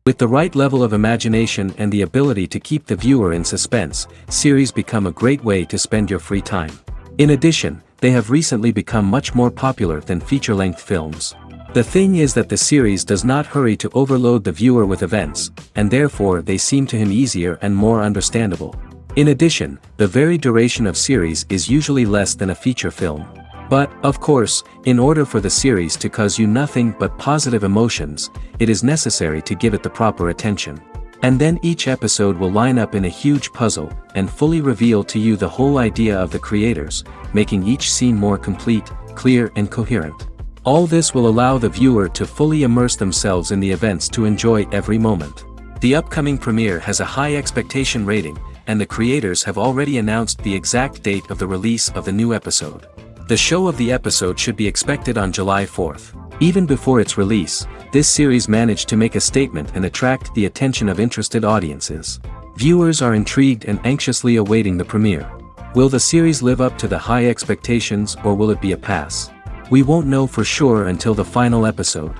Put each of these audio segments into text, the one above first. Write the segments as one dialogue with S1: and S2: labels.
S1: With the right level of imagination and the ability to keep the viewer in suspense, series become a great way to spend your free time. In addition, they have recently become much more popular than feature-length films. The thing is that the series does not hurry to overload the viewer with events, and therefore they seem to him easier and more understandable. In addition, the very duration of series is usually less than a feature film. But, of course, in order for the series to cause you nothing but positive emotions, it is necessary to give it the proper attention. And then each episode will line up in a huge puzzle, and fully reveal to you the whole idea of the creators, making each scene more complete, clear and coherent. All this will allow the viewer to fully immerse themselves in the events to enjoy every moment. The upcoming premiere has a high expectation rating, and the creators have already announced the exact date of the release of the new episode. The show of the episode should be expected on July 4th. Even before its release, this series managed to make a statement and attract the attention of interested audiences. Viewers are intrigued and anxiously awaiting the premiere. Will the series live up to the high expectations, or will it be a pass? We won't know for sure until the final episode.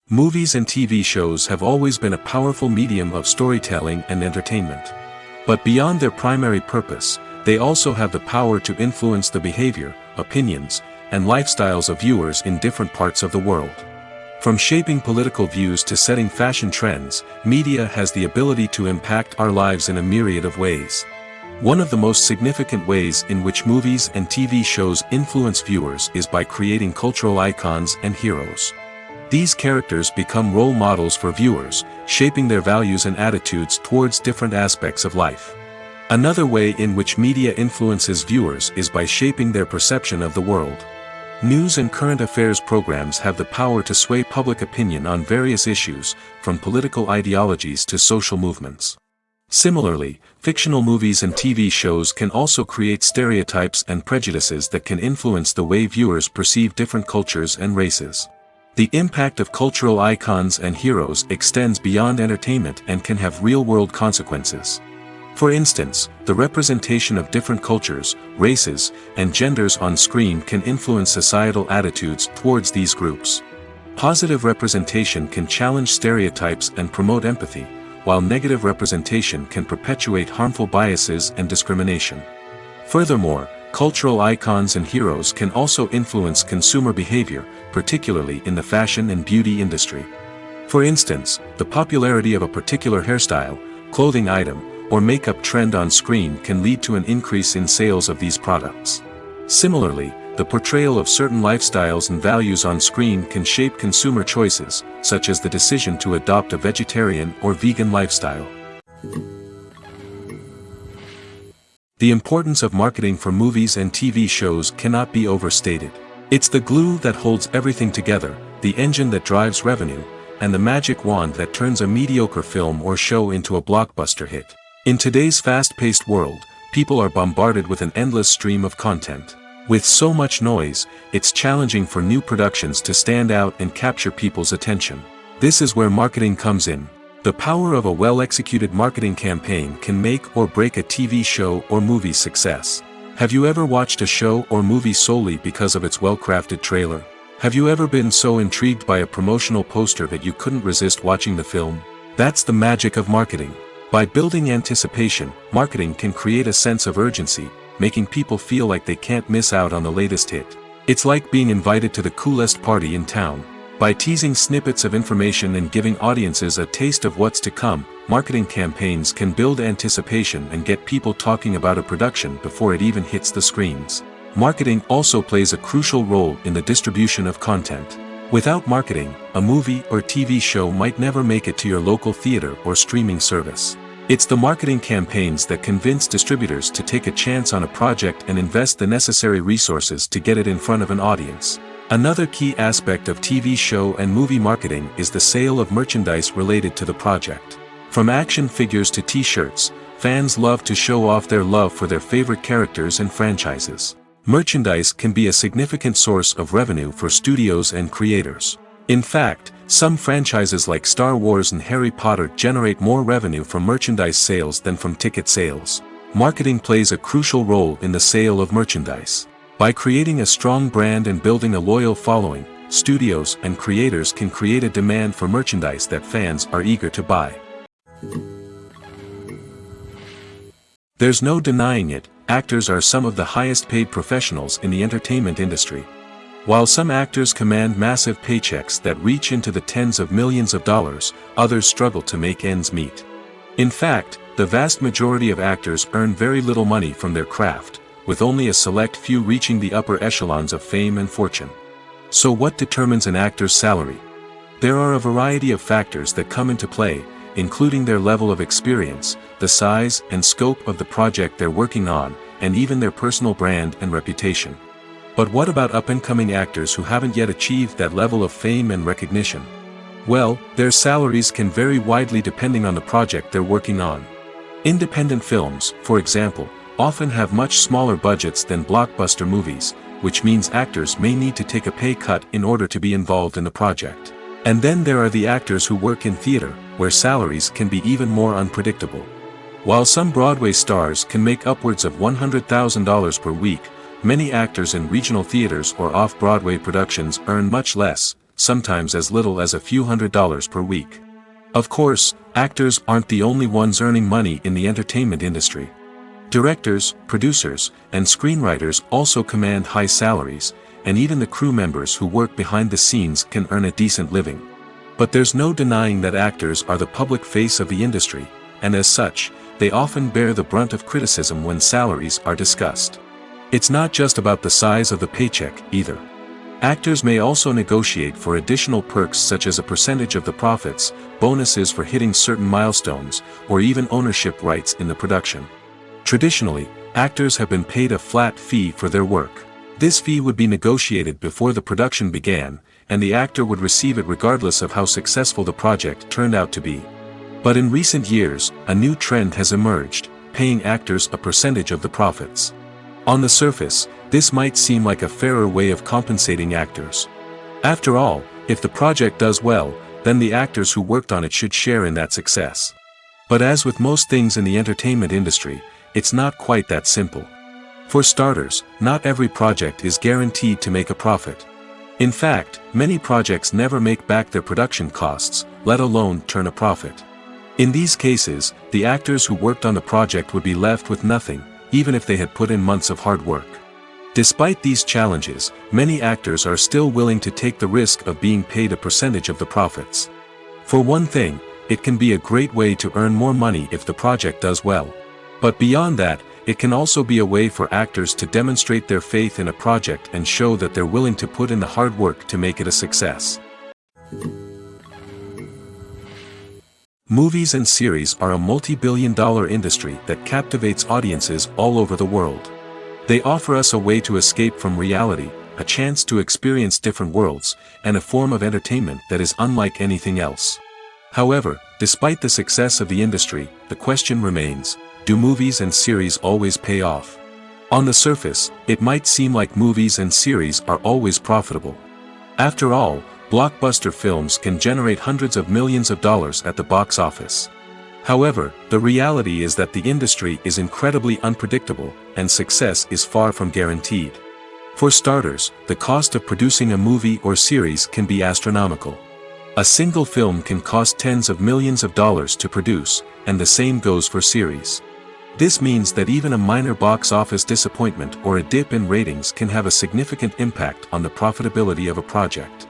S1: Movies and TV shows have always been a powerful medium of storytelling and entertainment. But beyond their primary purpose, they also have the power to influence the behavior, opinions, and lifestyles of viewers in different parts of the world. From shaping political views to setting fashion trends, media has the ability to impact our lives in a myriad of ways. One of the most significant ways in which movies and TV shows influence viewers is by creating cultural icons and heroes. These characters become role models for viewers, shaping their values and attitudes towards different aspects of life. Another way in which media influences viewers is by shaping their perception of the world. News and current affairs programs have the power to sway public opinion on various issues, from political ideologies to social movements. Similarly, fictional movies and TV shows can also create stereotypes and prejudices that can influence the way viewers perceive different cultures and races. The impact of cultural icons and heroes extends beyond entertainment and can have real-world consequences. For instance, the representation of different cultures, races, and genders on screen can influence societal attitudes towards these groups. Positive representation can challenge stereotypes and promote empathy, while negative representation can perpetuate harmful biases and discrimination. Furthermore, cultural icons and heroes can also influence consumer behavior, particularly in the fashion and beauty industry. For instance, the popularity of a particular hairstyle, clothing item, or makeup trend on screen can lead to an increase in sales of these products. Similarly, the portrayal of certain lifestyles and values on screen can shape consumer choices, such as the decision to adopt a vegetarian or vegan lifestyle. The importance of marketing for movies and TV shows cannot be overstated. It's the glue that holds everything together, the engine that drives revenue, and the magic wand that turns a mediocre film or show into a blockbuster hit. In today's fast-paced world, people are bombarded with an endless stream of content. With so much noise, it's challenging for new productions to stand out and capture people's attention. This is where marketing comes in. The power of a well-executed marketing campaign can make or break a TV show or movie's success. Have you ever watched a show or movie solely because of its well-crafted trailer? Have you ever been so intrigued by a promotional poster that you couldn't resist watching the film? That's the magic of marketing. By building anticipation, marketing can create a sense of urgency, making people feel like they can't miss out on the latest hit. It's like being invited to the coolest party in town. By teasing snippets of information and giving audiences a taste of what's to come, marketing campaigns can build anticipation and get people talking about a production before it even hits the screens. Marketing also plays a crucial role in the distribution of content. Without marketing, a movie or TV show might never make it to your local theater or streaming service. It's the marketing campaigns that convince distributors to take a chance on a project and invest the necessary resources to get it in front of an audience. Another key aspect of TV show and movie marketing is the sale of merchandise related to the project. From action figures to t-shirts, fans love to show off their love for their favorite characters and franchises. Merchandise can be a significant source of revenue for studios and creators. In fact, some franchises like Star Wars and Harry Potter generate more revenue from merchandise sales than from ticket sales. Marketing plays a crucial role in the sale of merchandise. By creating a strong brand and building a loyal following, studios and creators can create a demand for merchandise that fans are eager to buy. There's no denying it, actors are some of the highest paid professionals in the entertainment industry. While some actors command massive paychecks that reach into the tens of millions of dollars, others struggle to make ends meet. In fact, the vast majority of actors earn very little money from their craft, with only a select few reaching the upper echelons of fame and fortune. So what determines an actor's salary? There are a variety of factors that come into play, including their level of experience, the size and scope of the project they're working on, and even their personal brand and reputation. But what about up-and-coming actors who haven't yet achieved that level of fame and recognition? Well, their salaries can vary widely depending on the project they're working on. Independent films, for example, often have much smaller budgets than blockbuster movies, which means actors may need to take a pay cut in order to be involved in the project. And then there are the actors who work in theater, where salaries can be even more unpredictable. While some Broadway stars can make upwards of $100,000 per week, many actors in regional theaters or off-Broadway productions earn much less, sometimes as little as a few $100s per week. Of course, actors aren't the only ones earning money in the entertainment industry. Directors, producers, and screenwriters also command high salaries, and even the crew members who work behind the scenes can earn a decent living. But there's no denying that actors are the public face of the industry, and as such, they often bear the brunt of criticism when salaries are discussed. It's not just about the size of the paycheck, either. Actors may also negotiate for additional perks such as a percentage of the profits, bonuses for hitting certain milestones, or even ownership rights in the production. Traditionally, actors have been paid a flat fee for their work. This fee would be negotiated before the production began, and the actor would receive it regardless of how successful the project turned out to be. But in recent years, a new trend has emerged, paying actors a percentage of the profits. On the surface, this might seem like a fairer way of compensating actors. After all, if the project does well, then the actors who worked on it should share in that success. But as with most things in the entertainment industry, it's not quite that simple. For starters, not every project is guaranteed to make a profit. In fact, many projects never make back their production costs, let alone turn a profit. In these cases, the actors who worked on the project would be left with nothing, even if they had put in months of hard work. Despite these challenges, many actors are still willing to take the risk of being paid a percentage of the profits. For one thing, it can be a great way to earn more money if the project does well. But beyond that, it can also be a way for actors to demonstrate their faith in a project and show that they're willing to put in the hard work to make it a success. Movies and series are a multi-billion-dollar industry that captivates audiences all over the world. They offer us a way to escape from reality, a chance to experience different worlds, and a form of entertainment that is unlike anything else. However, despite the success of the industry, the question remains: do movies and series always pay off? On the surface, it might seem like movies and series are always profitable. After all, blockbuster films can generate hundreds of millions of dollars at the box office. However, the reality is that the industry is incredibly unpredictable, and success is far from guaranteed. For starters, the cost of producing a movie or series can be astronomical. A single film can cost tens of millions of dollars to produce, and the same goes for series. This means that even a minor box office disappointment or a dip in ratings can have a significant impact on the profitability of a project.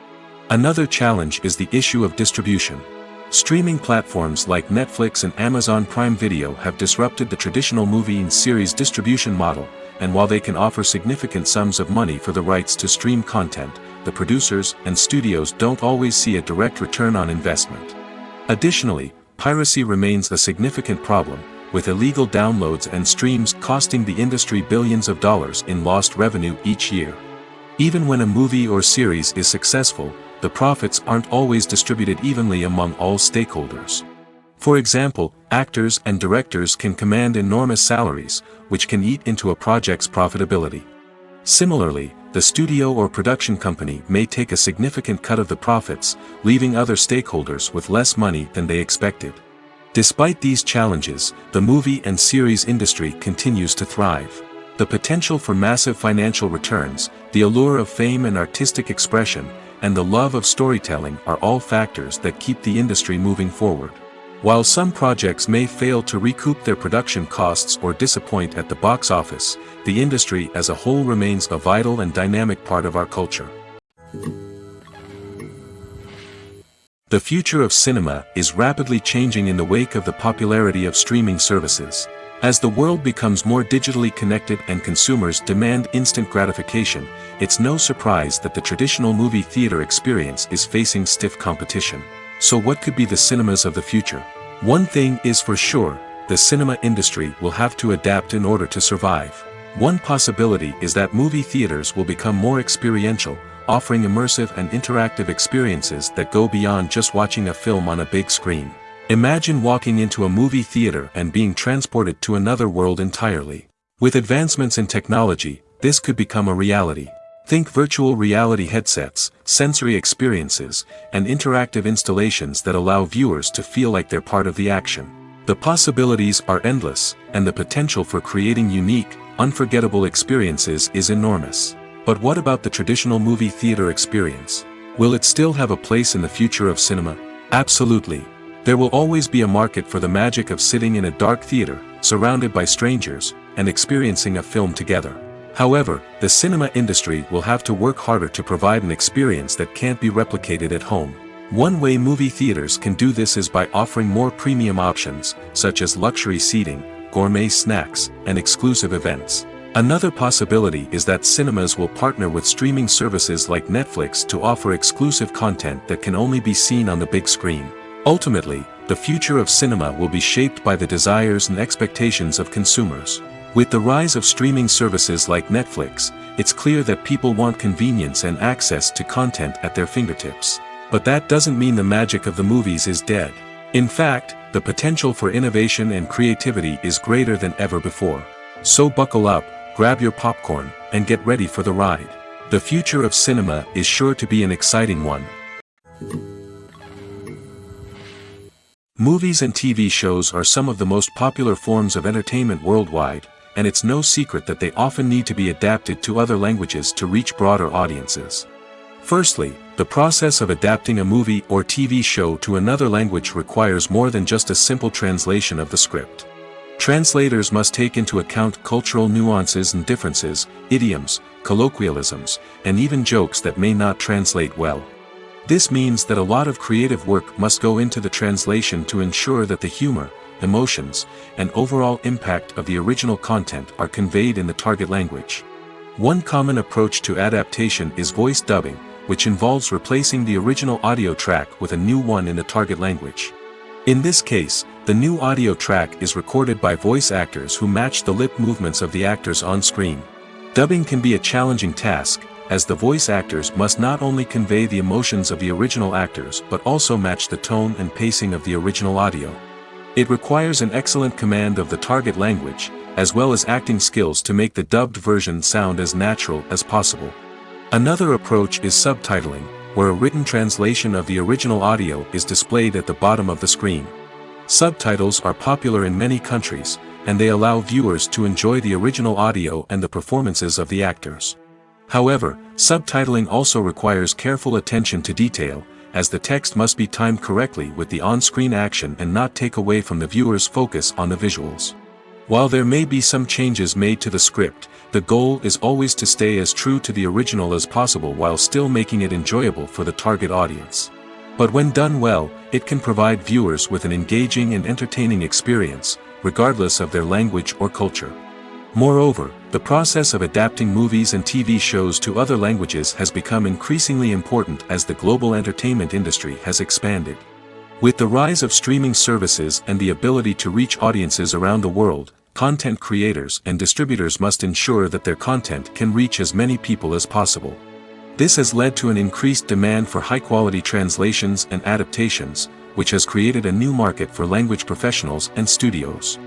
S1: Another challenge is the issue of distribution. Streaming platforms like Netflix and Amazon Prime Video have disrupted the traditional movie and series distribution model, and while they can offer significant sums of money for the rights to stream content, the producers and studios don't always see a direct return on investment. Additionally, piracy remains a significant problem, with illegal downloads and streams costing the industry billions of dollars in lost revenue each year. Even when a movie or series is successful, the profits aren't always distributed evenly among all stakeholders. For example, actors and directors can command enormous salaries, which can eat into a project's profitability. Similarly, the studio or production company may take a significant cut of the profits, leaving other stakeholders with less money than they expected. Despite these challenges, the movie and series industry continues to thrive. The potential for massive financial returns, the allure of fame and artistic expression, and the love of storytelling are all factors that keep the industry moving forward. While some projects may fail to recoup their production costs or disappoint at the box office, the industry as a whole remains a vital and dynamic part of our culture. The future of cinema is rapidly changing in the wake of the popularity of streaming services. As the world becomes more digitally connected and consumers demand instant gratification, it's no surprise that the traditional movie theater experience is facing stiff competition. So what could be the cinemas of the future? One thing is for sure, the cinema industry will have to adapt in order to survive. One possibility is that movie theaters will become more experiential, offering immersive and interactive experiences that go beyond just watching a film on a big screen. Imagine walking into a movie theater and being transported to another world entirely. With advancements in technology, this could become a reality. Think virtual reality headsets, sensory experiences, and interactive installations that allow viewers to feel like they're part of the action. The possibilities are endless, and the potential for creating unique, unforgettable experiences is enormous. But what about the traditional movie theater experience? Will it still have a place in the future of cinema? Absolutely. There will always be a market for the magic of sitting in a dark theater, surrounded by strangers, and experiencing a film together. However, the cinema industry will have to work harder to provide an experience that can't be replicated at home. One way movie theaters can do this is by offering more premium options, such as luxury seating, gourmet snacks, and exclusive events. Another possibility is that cinemas will partner with streaming services like Netflix to offer exclusive content that can only be seen on the big screen. Ultimately, the future of cinema will be shaped by the desires and expectations of consumers. With the rise of streaming services like Netflix, it's clear that people want convenience and access to content at their fingertips. But that doesn't mean the magic of the movies is dead. In fact, the potential for innovation and creativity is greater than ever before. So buckle up, grab your popcorn, and get ready for the ride. The future of cinema is sure to be an exciting one. Movies and TV shows are some of the most popular forms of entertainment worldwide, and it's no secret that they often need to be adapted to other languages to reach broader audiences. Firstly, the process of adapting a movie or TV show to another language requires more than just a simple translation of the script. Translators must take into account cultural nuances and differences, idioms, colloquialisms, and even jokes that may not translate well. This means that a lot of creative work must go into the translation to ensure that the humor, emotions, and overall impact of the original content are conveyed in the target language. One common approach to adaptation is voice dubbing, which involves replacing the original audio track with a new one in the target language. In this case, the new audio track is recorded by voice actors who match the lip movements of the actors on screen. Dubbing can be a challenging task, as the voice actors must not only convey the emotions of the original actors but also match the tone and pacing of the original audio. It requires an excellent command of the target language, as well as acting skills to make the dubbed version sound as natural as possible. Another approach is subtitling, where a written translation of the original audio is displayed at the bottom of the screen. Subtitles are popular in many countries, and they allow viewers to enjoy the original audio and the performances of the actors. However, subtitling also requires careful attention to detail, as the text must be timed correctly with the on-screen action and not take away from the viewer's focus on the visuals. While there may be some changes made to the script, the goal is always to stay as true to the original as possible while still making it enjoyable for the target audience. But when done well, it can provide viewers with an engaging and entertaining experience, regardless of their language or culture. Moreover, the process of adapting movies and TV shows to other languages has become increasingly important as the global entertainment industry has expanded. With the rise of streaming services and the ability to reach audiences around the world, content creators and distributors must ensure that their content can reach as many people as possible. This has led to an increased demand for high-quality translations and adaptations, which has created a new market for language professionals and studios.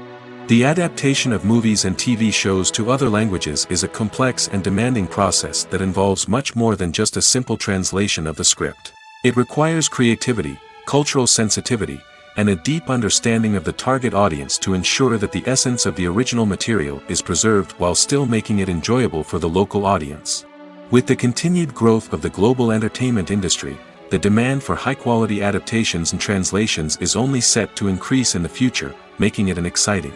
S1: The adaptation of movies and TV shows to other languages is a complex and demanding process that involves much more than just a simple translation of the script. It requires creativity, cultural sensitivity, and a deep understanding of the target audience to ensure that the essence of the original material is preserved while still making it enjoyable for the local audience. With the continued growth of the global entertainment industry, the demand for high-quality adaptations and translations is only set to increase in the future, making it an exciting.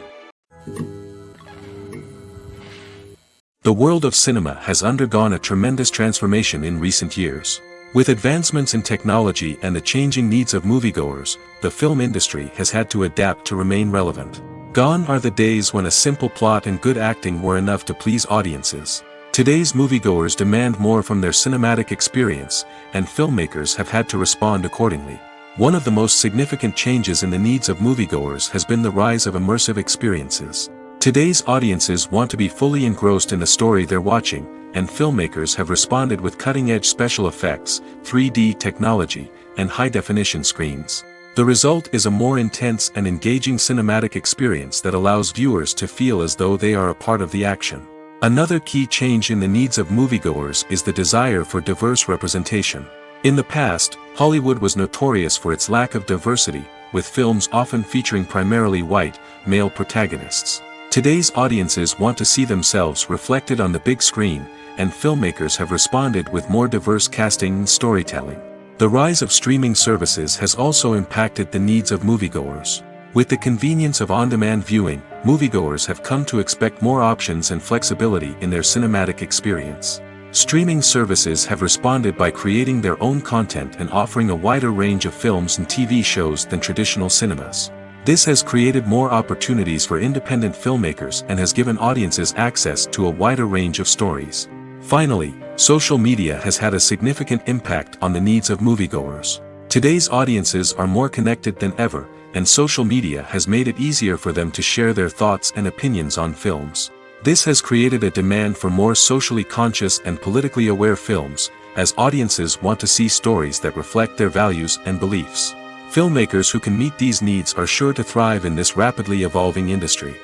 S1: The world of cinema has undergone a tremendous transformation in recent years. With advancements in technology and the changing needs of moviegoers, the film industry has had to adapt to remain relevant. Gone are the days when a simple plot and good acting were enough to please audiences. Today's moviegoers demand more from their cinematic experience, and filmmakers have had to respond accordingly. One of the most significant changes in the needs of moviegoers has been the rise of immersive experiences. Today's audiences want to be fully engrossed in the story they're watching, and filmmakers have responded with cutting-edge special effects, 3D technology, and high-definition screens. The result is a more intense and engaging cinematic experience that allows viewers to feel as though they are a part of the action. Another key change in the needs of moviegoers is the desire for diverse representation. In the past, Hollywood was notorious for its lack of diversity, with films often featuring primarily white, male protagonists. Today's audiences want to see themselves reflected on the big screen, and filmmakers have responded with more diverse casting and storytelling. The rise of streaming services has also impacted the needs of moviegoers. With the convenience of on-demand viewing, moviegoers have come to expect more options and flexibility in their cinematic experience. Streaming services have responded by creating their own content and offering a wider range of films and TV shows than traditional cinemas. This has created more opportunities for independent filmmakers and has given audiences access to a wider range of stories. Finally, social media has had a significant impact on the needs of moviegoers. Today's audiences are more connected than ever, and social media has made it easier for them to share their thoughts and opinions on films. This has created a demand for more socially conscious and politically aware films, as audiences want to see stories that reflect their values and beliefs. Filmmakers who can meet these needs are sure to thrive in this rapidly evolving industry.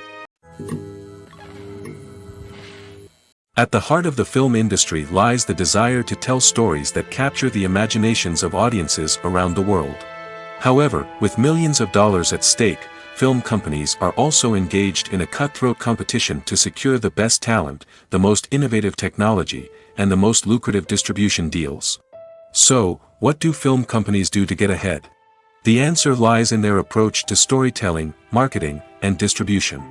S1: At the heart of the film industry lies the desire to tell stories that capture the imaginations of audiences around the world. However, with millions of dollars at stake, film companies are also engaged in a cutthroat competition to secure the best talent, the most innovative technology, and the most lucrative distribution deals. So, what do film companies do to get ahead? The answer lies in their approach to storytelling, marketing, and distribution.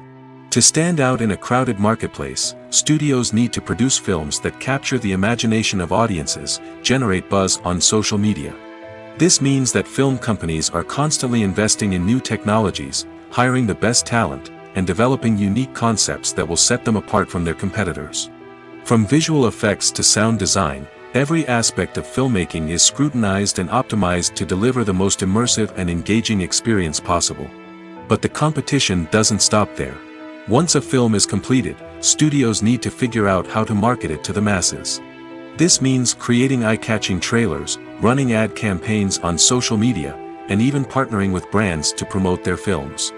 S1: To stand out in a crowded marketplace, studios need to produce films that capture the imagination of audiences, generate buzz on social media. This means that film companies are constantly investing in new technologies, hiring the best talent, and developing unique concepts that will set them apart from their competitors. From visual effects to sound design, every aspect of filmmaking is scrutinized and optimized to deliver the most immersive and engaging experience possible. But the competition doesn't stop there. Once a film is completed, studios need to figure out how to market it to the masses. This means creating eye-catching trailers, running ad campaigns on social media, and even partnering with brands to promote their films.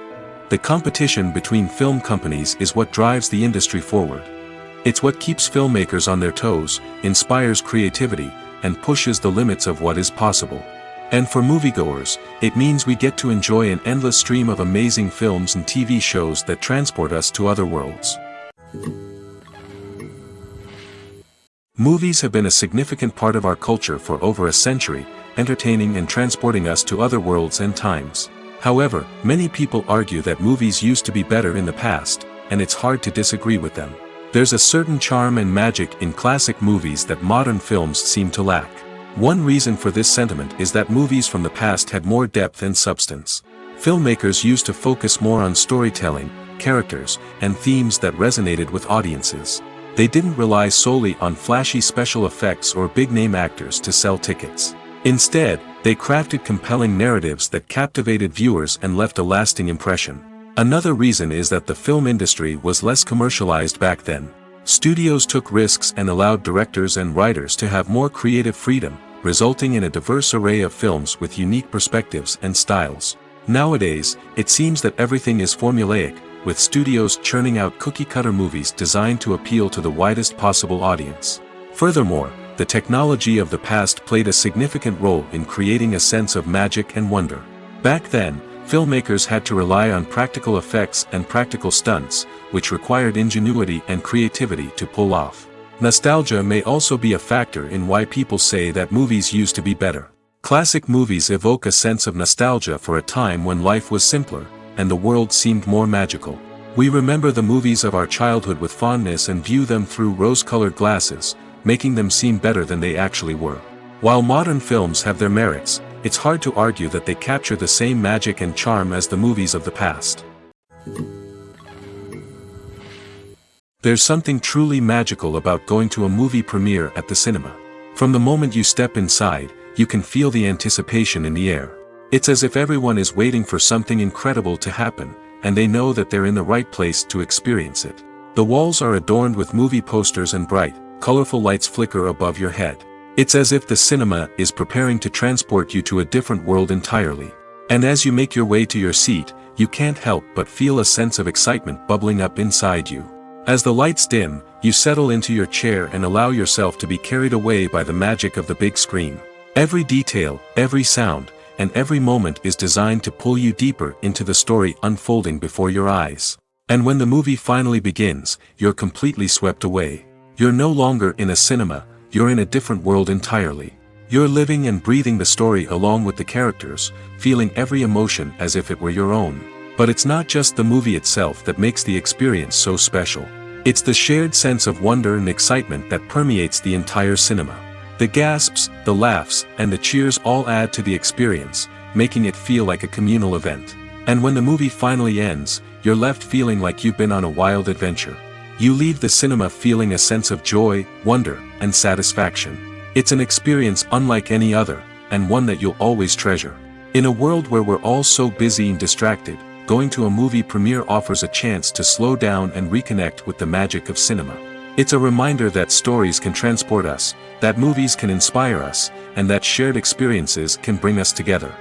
S1: The competition between film companies is what drives the industry forward. It's what keeps filmmakers on their toes, inspires creativity, and pushes the limits of what is possible. And for moviegoers, it means we get to enjoy an endless stream of amazing films and TV shows that transport us to other worlds. Movies have been a significant part of our culture for over a century, entertaining and transporting us to other worlds and times. However, many people argue that movies used to be better in the past, and it's hard to disagree with them. There's a certain charm and magic in classic movies that modern films seem to lack. One reason for this sentiment is that movies from the past had more depth and substance. Filmmakers used to focus more on storytelling, characters, and themes that resonated with audiences. They didn't rely solely on flashy special effects or big-name actors to sell tickets. Instead, they crafted compelling narratives that captivated viewers and left a lasting impression. Another reason is that the film industry was less commercialized back then. Studios took risks and allowed directors and writers to have more creative freedom, resulting in a diverse array of films with unique perspectives and styles. Nowadays, it seems that everything is formulaic, with studios churning out cookie-cutter movies designed to appeal to the widest possible audience. Furthermore, the technology of the past played a significant role in creating a sense of magic and wonder. Back then, filmmakers had to rely on practical effects and practical stunts, which required ingenuity and creativity to pull off. Nostalgia may also be a factor in why people say that movies used to be better. Classic movies evoke a sense of nostalgia for a time when life was simpler, and the world seemed more magical. We remember the movies of our childhood with fondness and view them through rose-colored glasses, making them seem better than they actually were. While modern films have their merits, it's hard to argue that they capture the same magic and charm as the movies of the past. There's something truly magical about going to a movie premiere at the cinema. From the moment you step inside, you can feel the anticipation in the air. It's as if everyone is waiting for something incredible to happen, and they know that they're in the right place to experience it. The walls are adorned with movie posters and bright, colorful lights flicker above your head. It's as if the cinema is preparing to transport you to a different world entirely. And as you make your way to your seat, you can't help but feel a sense of excitement bubbling up inside you. As the lights dim, you settle into your chair and allow yourself to be carried away by the magic of the big screen. Every detail, every sound, and every moment is designed to pull you deeper into the story unfolding before your eyes. And when the movie finally begins, you're completely swept away. You're no longer in a cinema, you're in a different world entirely. You're living and breathing the story along with the characters, feeling every emotion as if it were your own. But it's not just the movie itself that makes the experience so special. It's the shared sense of wonder and excitement that permeates the entire cinema. The gasps, the laughs, and the cheers all add to the experience, making it feel like a communal event. And when the movie finally ends, you're left feeling like you've been on a wild adventure. You leave the cinema feeling a sense of joy, wonder, and satisfaction. It's an experience unlike any other, and one that you'll always treasure. In a world where we're all so busy and distracted, going to a movie premiere offers a chance to slow down and reconnect with the magic of cinema. It's a reminder that stories can transport us, that movies can inspire us, and that shared experiences can bring us together.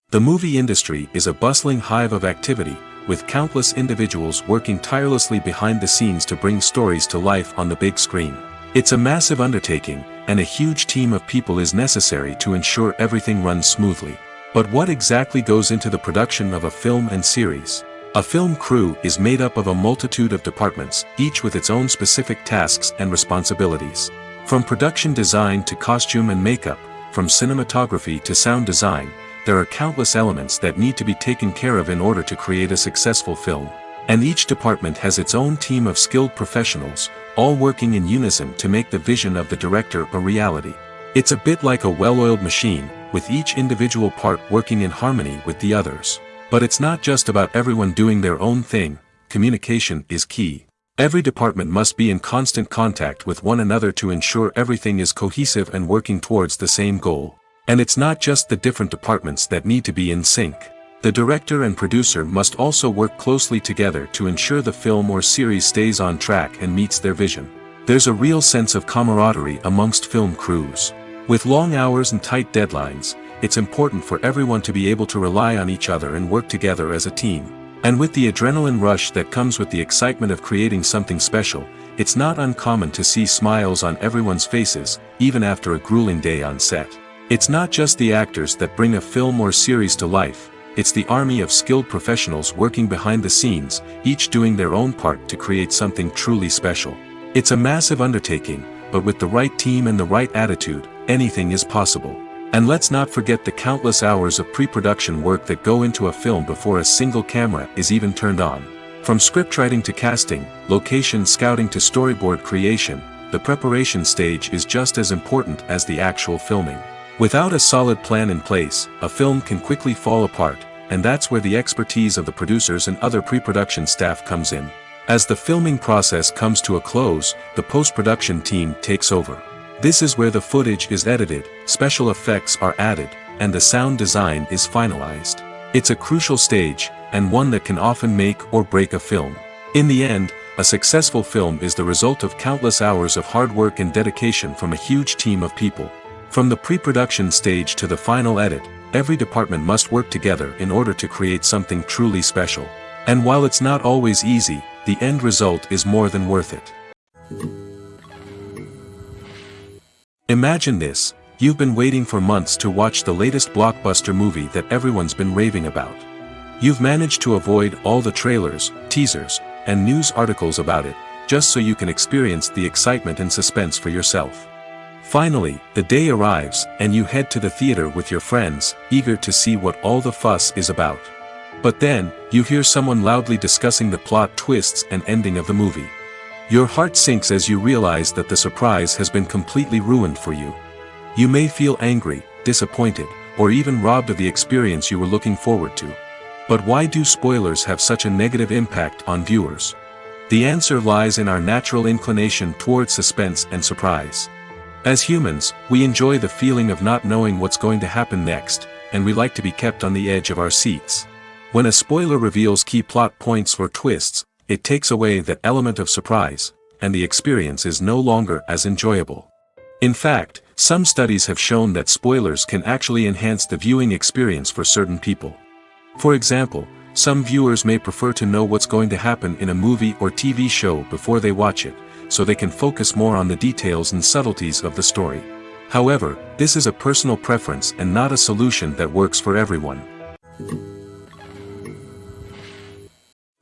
S1: The movie industry is a bustling hive of activity, with countless individuals working tirelessly behind the scenes to bring stories to life on the big screen. It's a massive undertaking, and a huge team of people is necessary to ensure everything runs smoothly. But what exactly goes into the production of a film and series? A film crew is made up of a multitude of departments, each with its own specific tasks and responsibilities. From production design to costume and makeup, from cinematography to sound design, there are countless elements that need to be taken care of in order to create a successful film. And each department has its own team of skilled professionals, all working in unison to make the vision of the director a reality. It's a bit like a well-oiled machine, with each individual part working in harmony with the others. But it's not just about everyone doing their own thing, communication is key. Every department must be in constant contact with one another to ensure everything is cohesive and working towards the same goal. And it's not just the different departments that need to be in sync. The director and producer must also work closely together to ensure the film or series stays on track and meets their vision. There's a real sense of camaraderie amongst film crews. With long hours and tight deadlines, it's important for everyone to be able to rely on each other and work together as a team. And with the adrenaline rush that comes with the excitement of creating something special, it's not uncommon to see smiles on everyone's faces, even after a grueling day on set. It's not just the actors that bring a film or series to life, it's the army of skilled professionals working behind the scenes, each doing their own part to create something truly special. It's a massive undertaking, but with the right team and the right attitude, anything is possible. And let's not forget the countless hours of pre-production work that go into a film before a single camera is even turned on. From scriptwriting to casting, location scouting to storyboard creation, the preparation stage is just as important as the actual filming. Without a solid plan in place, a film can quickly fall apart, and that's where the expertise of the producers and other pre-production staff comes in. As the filming process comes to a close, the post-production team takes over. This is where the footage is edited, special effects are added, and the sound design is finalized. It's a crucial stage, and one that can often make or break a film. In the end, a successful film is the result of countless hours of hard work and dedication from a huge team of people. From the pre-production stage to the final edit, every department must work together in order to create something truly special. And while it's not always easy, the end result is more than worth it. Imagine this, you've been waiting for months to watch the latest blockbuster movie that everyone's been raving about. You've managed to avoid all the trailers, teasers, and news articles about it, just so you can experience the excitement and suspense for yourself. Finally, the day arrives, and you head to the theater with your friends, eager to see what all the fuss is about. But then, you hear someone loudly discussing the plot twists and ending of the movie. Your heart sinks as you realize that the surprise has been completely ruined for you. You may feel angry, disappointed, or even robbed of the experience you were looking forward to. But why do spoilers have such a negative impact on viewers? The answer lies in our natural inclination toward suspense and surprise. As humans, we enjoy the feeling of not knowing what's going to happen next, and we like to be kept on the edge of our seats. When a spoiler reveals key plot points or twists, it takes away that element of surprise, and the experience is no longer as enjoyable. In fact, some studies have shown that spoilers can actually enhance the viewing experience for certain people. For example, some viewers may prefer to know what's going to happen in a movie or TV show before they watch it, so they can focus more on the details and subtleties of the story. However, this is a personal preference and not a solution that works for everyone.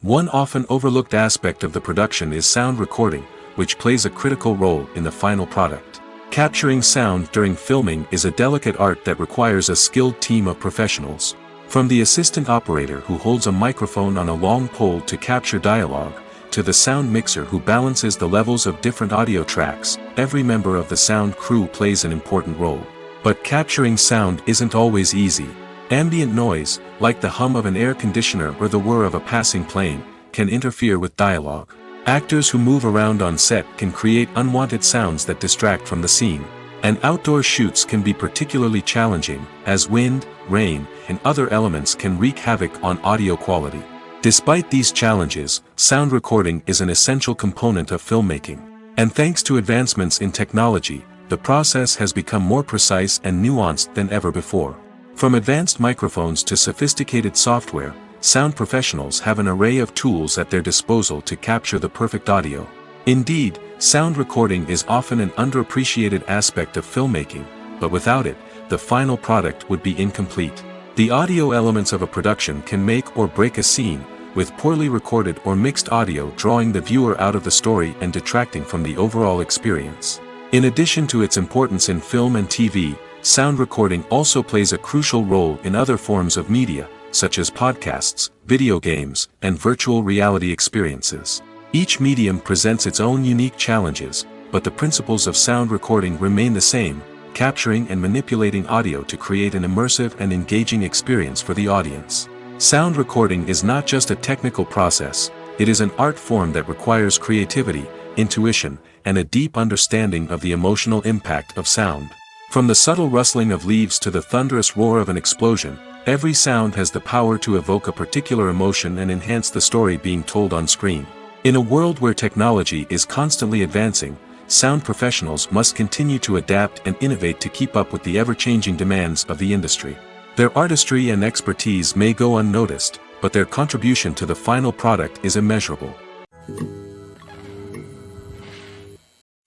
S1: One often overlooked aspect of the production is sound recording, which plays a critical role in the final product. Capturing sound during filming is a delicate art that requires a skilled team of professionals. From the assistant operator who holds a microphone on a long pole to capture dialogue, to the sound mixer who balances the levels of different audio tracks, every member of the sound crew plays an important role. But capturing sound isn't always easy. Ambient noise, like the hum of an air conditioner or the whir of a passing plane, can interfere with dialogue. Actors who move around on set can create unwanted sounds that distract from the scene. And outdoor shoots can be particularly challenging, as wind, rain, and other elements can wreak havoc on audio quality. Despite these challenges, sound recording is an essential component of filmmaking. And thanks to advancements in technology, the process has become more precise and nuanced than ever before. From advanced microphones to sophisticated software, sound professionals have an array of tools at their disposal to capture the perfect audio. Indeed, sound recording is often an underappreciated aspect of filmmaking, but without it, the final product would be incomplete. The audio elements of a production can make or break a scene, with poorly recorded or mixed audio drawing the viewer out of the story and detracting from the overall experience. In addition to its importance in film and TV, sound recording also plays a crucial role in other forms of media, such as podcasts, video games, and virtual reality experiences. Each medium presents its own unique challenges, but the principles of sound recording remain the same, capturing and manipulating audio to create an immersive and engaging experience for the audience. Sound recording is not just a technical process, it is an art form that requires creativity, intuition, and a deep understanding of the emotional impact of sound. From the subtle rustling of leaves to the thunderous roar of an explosion, every sound has the power to evoke a particular emotion and enhance the story being told on screen. In a world where technology is constantly advancing, sound professionals must continue to adapt and innovate to keep up with the ever-changing demands of the industry. Their artistry and expertise may go unnoticed, but their contribution to the final product is immeasurable.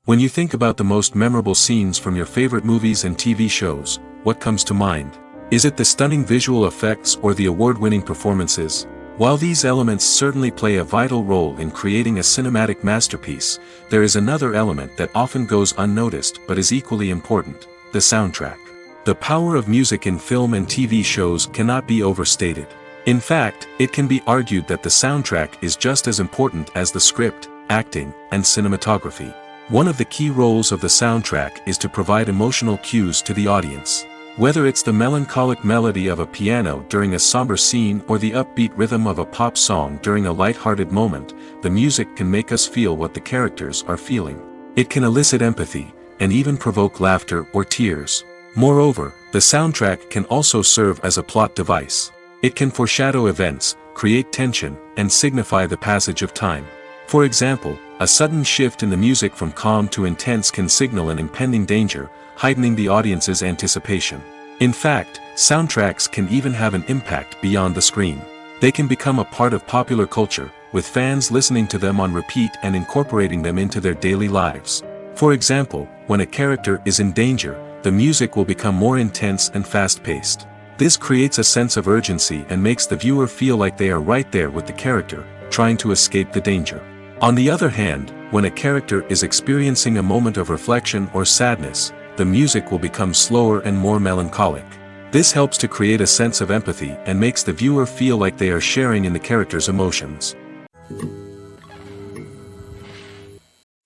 S1: When you think about the most memorable scenes from your favorite movies and TV shows, what comes to mind? Is it the stunning visual effects or the award-winning performances? While these elements certainly play a vital role in creating a cinematic masterpiece, there is another element that often goes unnoticed but is equally important: the soundtrack. The power of music in film and TV shows cannot be overstated. In fact, it can be argued that the soundtrack is just as important as the script, acting, and cinematography. One of the key roles of the soundtrack is to provide emotional cues to the audience. Whether it's the melancholic melody of a piano during a somber scene or the upbeat rhythm of a pop song during a light-hearted moment, the music can make us feel what the characters are feeling. It can elicit empathy, and even provoke laughter or tears. Moreover, the soundtrack can also serve as a plot device. It can foreshadow events, create tension, and signify the passage of time. For example, a sudden shift in the music from calm to intense can signal an impending danger, heightening the audience's anticipation. In fact, soundtracks can even have an impact beyond the screen. They can become a part of popular culture, with fans listening to them on repeat and incorporating them into their daily lives. For example, when a character is in danger, the music will become more intense and fast-paced. This creates a sense of urgency and makes the viewer feel like they are right there with the character, trying to escape the danger. On the other hand, when a character is experiencing a moment of reflection or sadness, the music will become slower and more melancholic. This helps to create a sense of empathy and makes the viewer feel like they are sharing in the character's emotions.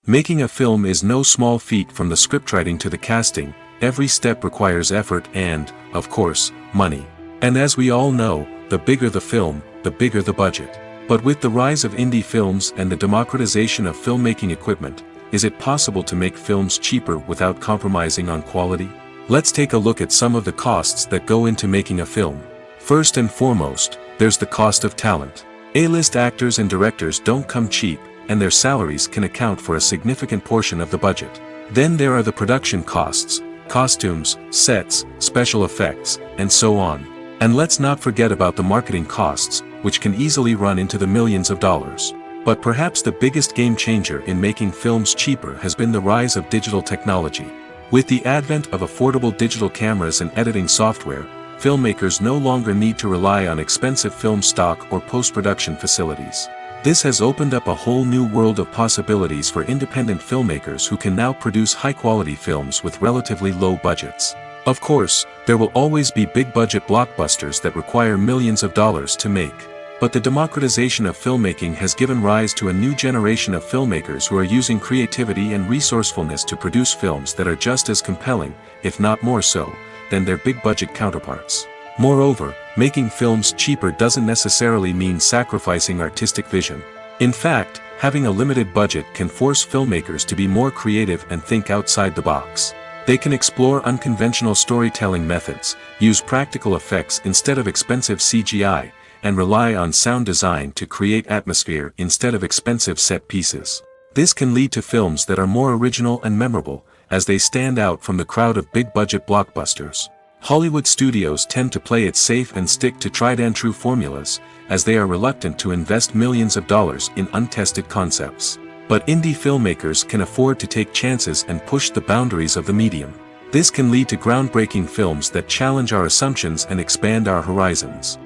S1: Making a film is no small feat. From the scriptwriting to the casting, every step requires effort and, of course, money. And as we all know, the bigger the film, the bigger the budget. But with the rise of indie films and the democratization of filmmaking equipment, is it possible to make films cheaper without compromising on quality? Let's take a look at some of the costs that go into making a film. First and foremost, there's the cost of talent. A-list actors and directors don't come cheap, and their salaries can account for a significant portion of the budget. Then there are the production costs, costumes, sets, special effects, and so on. And let's not forget about the marketing costs, which can easily run into the millions of dollars. But perhaps the biggest game changer in making films cheaper has been the rise of digital technology. With the advent of affordable digital cameras and editing software, filmmakers no longer need to rely on expensive film stock or post-production facilities. This has opened up a whole new world of possibilities for independent filmmakers who can now produce high-quality films with relatively low budgets. Of course, there will always be big-budget blockbusters that require millions of dollars to make. But the democratization of filmmaking has given rise to a new generation of filmmakers who are using creativity and resourcefulness to produce films that are just as compelling, if not more so, than their big-budget counterparts. Moreover, making films cheaper doesn't necessarily mean sacrificing artistic vision. In fact, having a limited budget can force filmmakers to be more creative and think outside the box. They can explore unconventional storytelling methods, use practical effects instead of expensive CGI, and rely on sound design to create atmosphere instead of expensive set pieces. This can lead to films that are more original and memorable, as they stand out from the crowd of big-budget blockbusters. Hollywood studios tend to play it safe and stick to tried-and-true formulas, as they are reluctant to invest millions of dollars in untested concepts. But indie filmmakers can afford to take chances and push the boundaries of the medium. This can lead to groundbreaking films that challenge our assumptions and expand our horizons.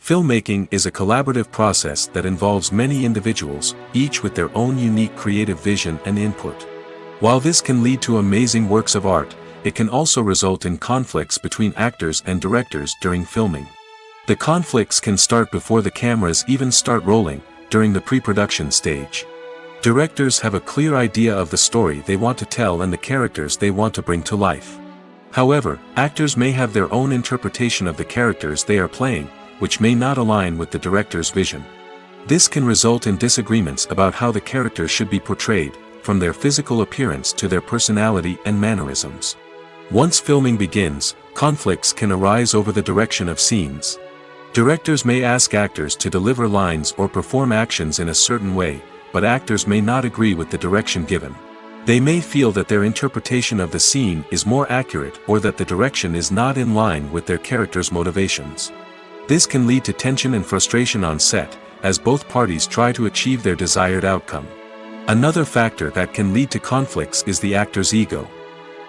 S1: Filmmaking is a collaborative process that involves many individuals, each with their own unique creative vision and input. While this can lead to amazing works of art, it can also result in conflicts between actors and directors during filming. The conflicts can start before the cameras even start rolling, during the pre-production stage. Directors have a clear idea of the story they want to tell and the characters they want to bring to life. However, actors may have their own interpretation of the characters they are playing, which may not align with the director's vision. This can result in disagreements about how the characters should be portrayed, from their physical appearance to their personality and mannerisms. Once filming begins, conflicts can arise over the direction of scenes. Directors may ask actors to deliver lines or perform actions in a certain way, but actors may not agree with the direction given. They may feel that their interpretation of the scene is more accurate or that the direction is not in line with their character's motivations. This can lead to tension and frustration on set, as both parties try to achieve their desired outcome. Another factor that can lead to conflicts is the actor's ego.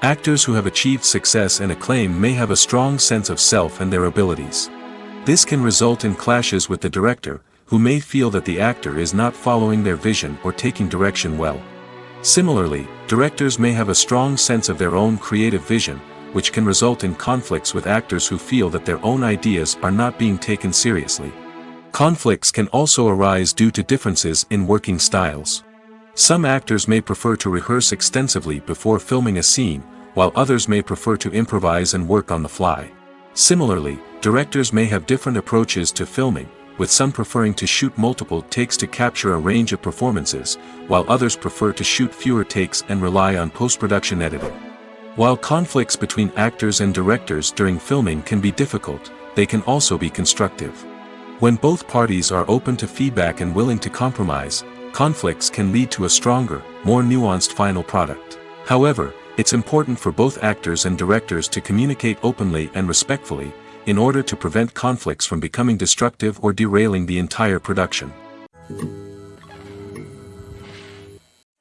S1: Actors who have achieved success and acclaim may have a strong sense of self and their abilities. This can result in clashes with the director, who may feel that the actor is not following their vision or taking direction well. Similarly, directors may have a strong sense of their own creative vision, which can result in conflicts with actors who feel that their own ideas are not being taken seriously. Conflicts can also arise due to differences in working styles. Some actors may prefer to rehearse extensively before filming a scene, while others may prefer to improvise and work on the fly. Similarly, directors may have different approaches to filming, with some preferring to shoot multiple takes to capture a range of performances, while others prefer to shoot fewer takes and rely on post-production editing. While conflicts between actors and directors during filming can be difficult, they can also be constructive. When both parties are open to feedback and willing to compromise, conflicts can lead to a stronger, more nuanced final product. However, it's important for both actors and directors to communicate openly and respectfully, in order to prevent conflicts from becoming destructive or derailing the entire production.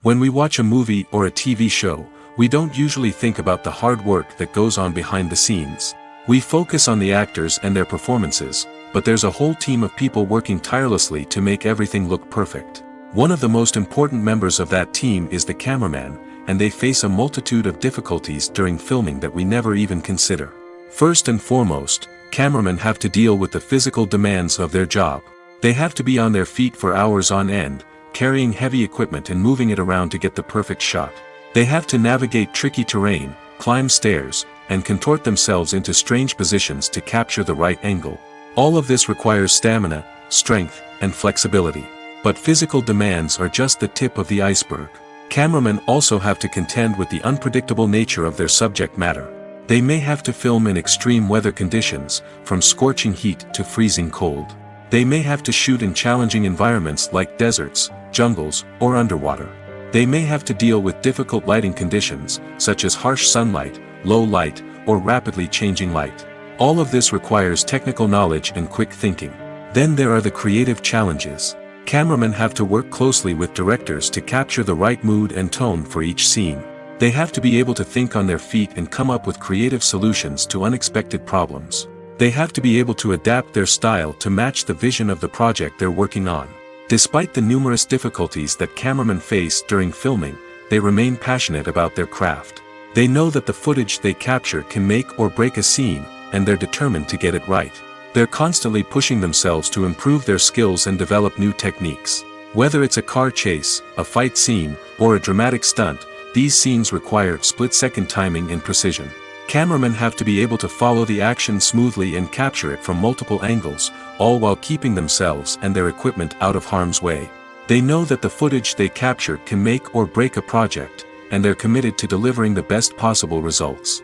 S1: When we watch a movie or a TV show, we don't usually think about the hard work that goes on behind the scenes. We focus on the actors and their performances, but there's a whole team of people working tirelessly to make everything look perfect. One of the most important members of that team is the cameraman, and they face a multitude of difficulties during filming that we never even consider. First and foremost, cameramen have to deal with the physical demands of their job. They have to be on their feet for hours on end, carrying heavy equipment and moving it around to get the perfect shot. They have to navigate tricky terrain, climb stairs, and contort themselves into strange positions to capture the right angle. All of this requires stamina, strength, and flexibility. But physical demands are just the tip of the iceberg. Cameramen also have to contend with the unpredictable nature of their subject matter. They may have to film in extreme weather conditions, from scorching heat to freezing cold. They may have to shoot in challenging environments like deserts, jungles, or underwater. They may have to deal with difficult lighting conditions, such as harsh sunlight, low light, or rapidly changing light. All of this requires technical knowledge and quick thinking. Then there are the creative challenges. Cameramen have to work closely with directors to capture the right mood and tone for each scene. They have to be able to think on their feet and come up with creative solutions to unexpected problems. They have to be able to adapt their style to match the vision of the project they're working on. Despite the numerous difficulties that cameramen face during filming, they remain passionate about their craft. They know that the footage they capture can make or break a scene, and they're determined to get it right. They're constantly pushing themselves to improve their skills and develop new techniques. Whether it's a car chase, a fight scene, or a dramatic stunt, these scenes require split-second timing and precision. Cameramen have to be able to follow the action smoothly and capture it from multiple angles, all while keeping themselves and their equipment out of harm's way. They know that the footage they capture can make or break a project, and they're committed to delivering the best possible results.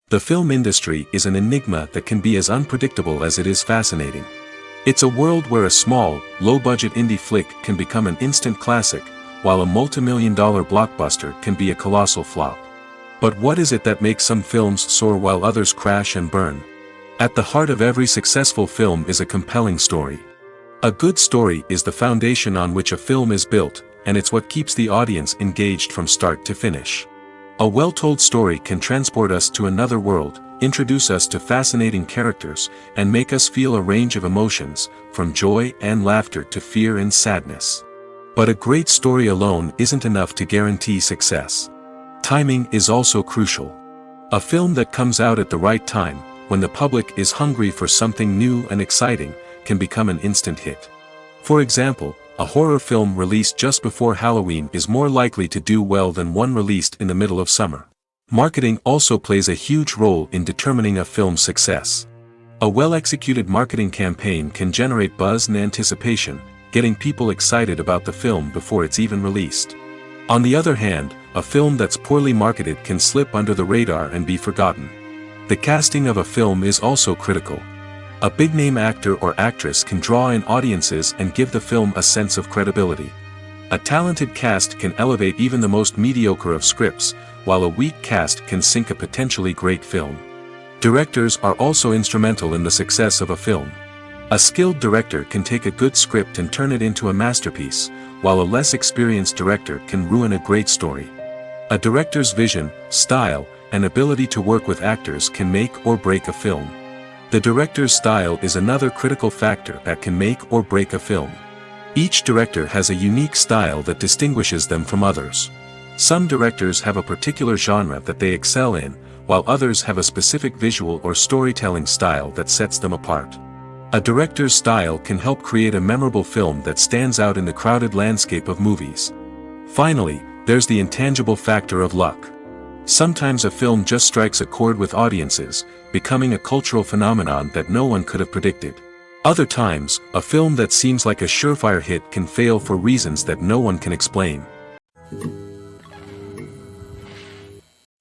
S1: The film industry is an enigma that can be as unpredictable as it is fascinating. It's a world where a small, low-budget indie flick can become an instant classic, while a multi-million-dollar blockbuster can be a colossal flop. But what is it that makes some films soar while others crash and burn? At the heart of every successful film is a compelling story. A good story is the foundation on which a film is built, and it's what keeps the audience engaged from start to finish. A well-told story can transport us to another world, introduce us to fascinating characters, and make us feel a range of emotions, from joy and laughter to fear and sadness. But a great story alone isn't enough to guarantee success. Timing is also crucial. A film that comes out at the right time, when the public is hungry for something new and exciting, can become an instant hit. For example, a horror film released just before Halloween is more likely to do well than one released in the middle of summer. Marketing also plays a huge role in determining a film's success. A well-executed marketing campaign can generate buzz and anticipation, getting people excited about the film before it's even released. On the other hand, a film that's poorly marketed can slip under the radar and be forgotten. The casting of a film is also critical. A big-name actor or actress can draw in audiences and give the film a sense of credibility. A talented cast can elevate even the most mediocre of scripts, while a weak cast can sink a potentially great film. Directors are also instrumental in the success of a film. A skilled director can take a good script and turn it into a masterpiece, while a less experienced director can ruin a great story. A director's vision, style, and ability to work with actors can make or break a film. The director's style is another critical factor that can make or break a film. Each director has a unique style that distinguishes them from others. Some directors have a particular genre that they excel in, while others have a specific visual or storytelling style that sets them apart. A director's style can help create a memorable film that stands out in the crowded landscape of movies. Finally, there's the intangible factor of luck. Sometimes a film just strikes a chord with audiences, becoming a cultural phenomenon that no one could have predicted. Other times, a film that seems like a surefire hit can fail for reasons that no one can explain.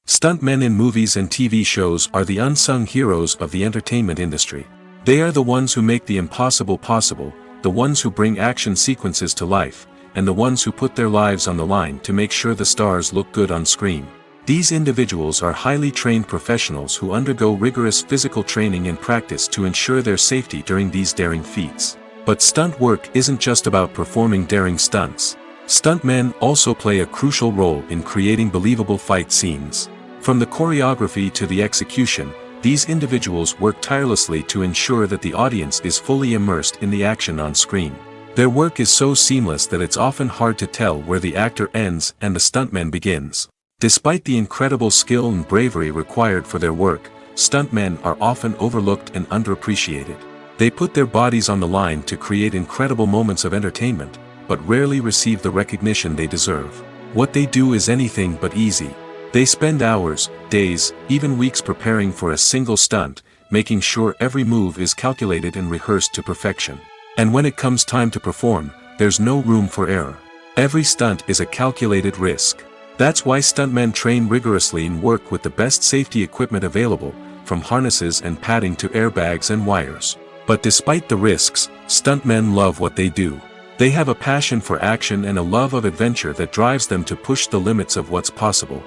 S1: Stuntmen in movies and TV shows are the unsung heroes of the entertainment industry. They are the ones who make the impossible possible, the ones who bring action sequences to life, and the ones who put their lives on the line to make sure the stars look good on screen. These individuals are highly trained professionals who undergo rigorous physical training and practice to ensure their safety during these daring feats. But stunt work isn't just about performing daring stunts. Stuntmen also play a crucial role in creating believable fight scenes. From the choreography to the execution, These individuals work tirelessly to ensure that the audience is fully immersed in the action on screen. Their work is so seamless that it's often hard to tell where the actor ends and the stuntman begins. Despite the incredible skill and bravery required for their work, stuntmen are often overlooked and underappreciated. They put their bodies on the line to create incredible moments of entertainment, but rarely receive the recognition they deserve. What they do is anything but easy. They spend hours, days, even weeks preparing for a single stunt, making sure every move is calculated and rehearsed to perfection. And when it comes time to perform, there's no room for error. Every stunt is a calculated risk. That's why stuntmen train rigorously and work with the best safety equipment available, from harnesses and padding to airbags and wires. But despite the risks, stuntmen love what they do. They have a passion for action and a love of adventure that drives them to push the limits of what's possible.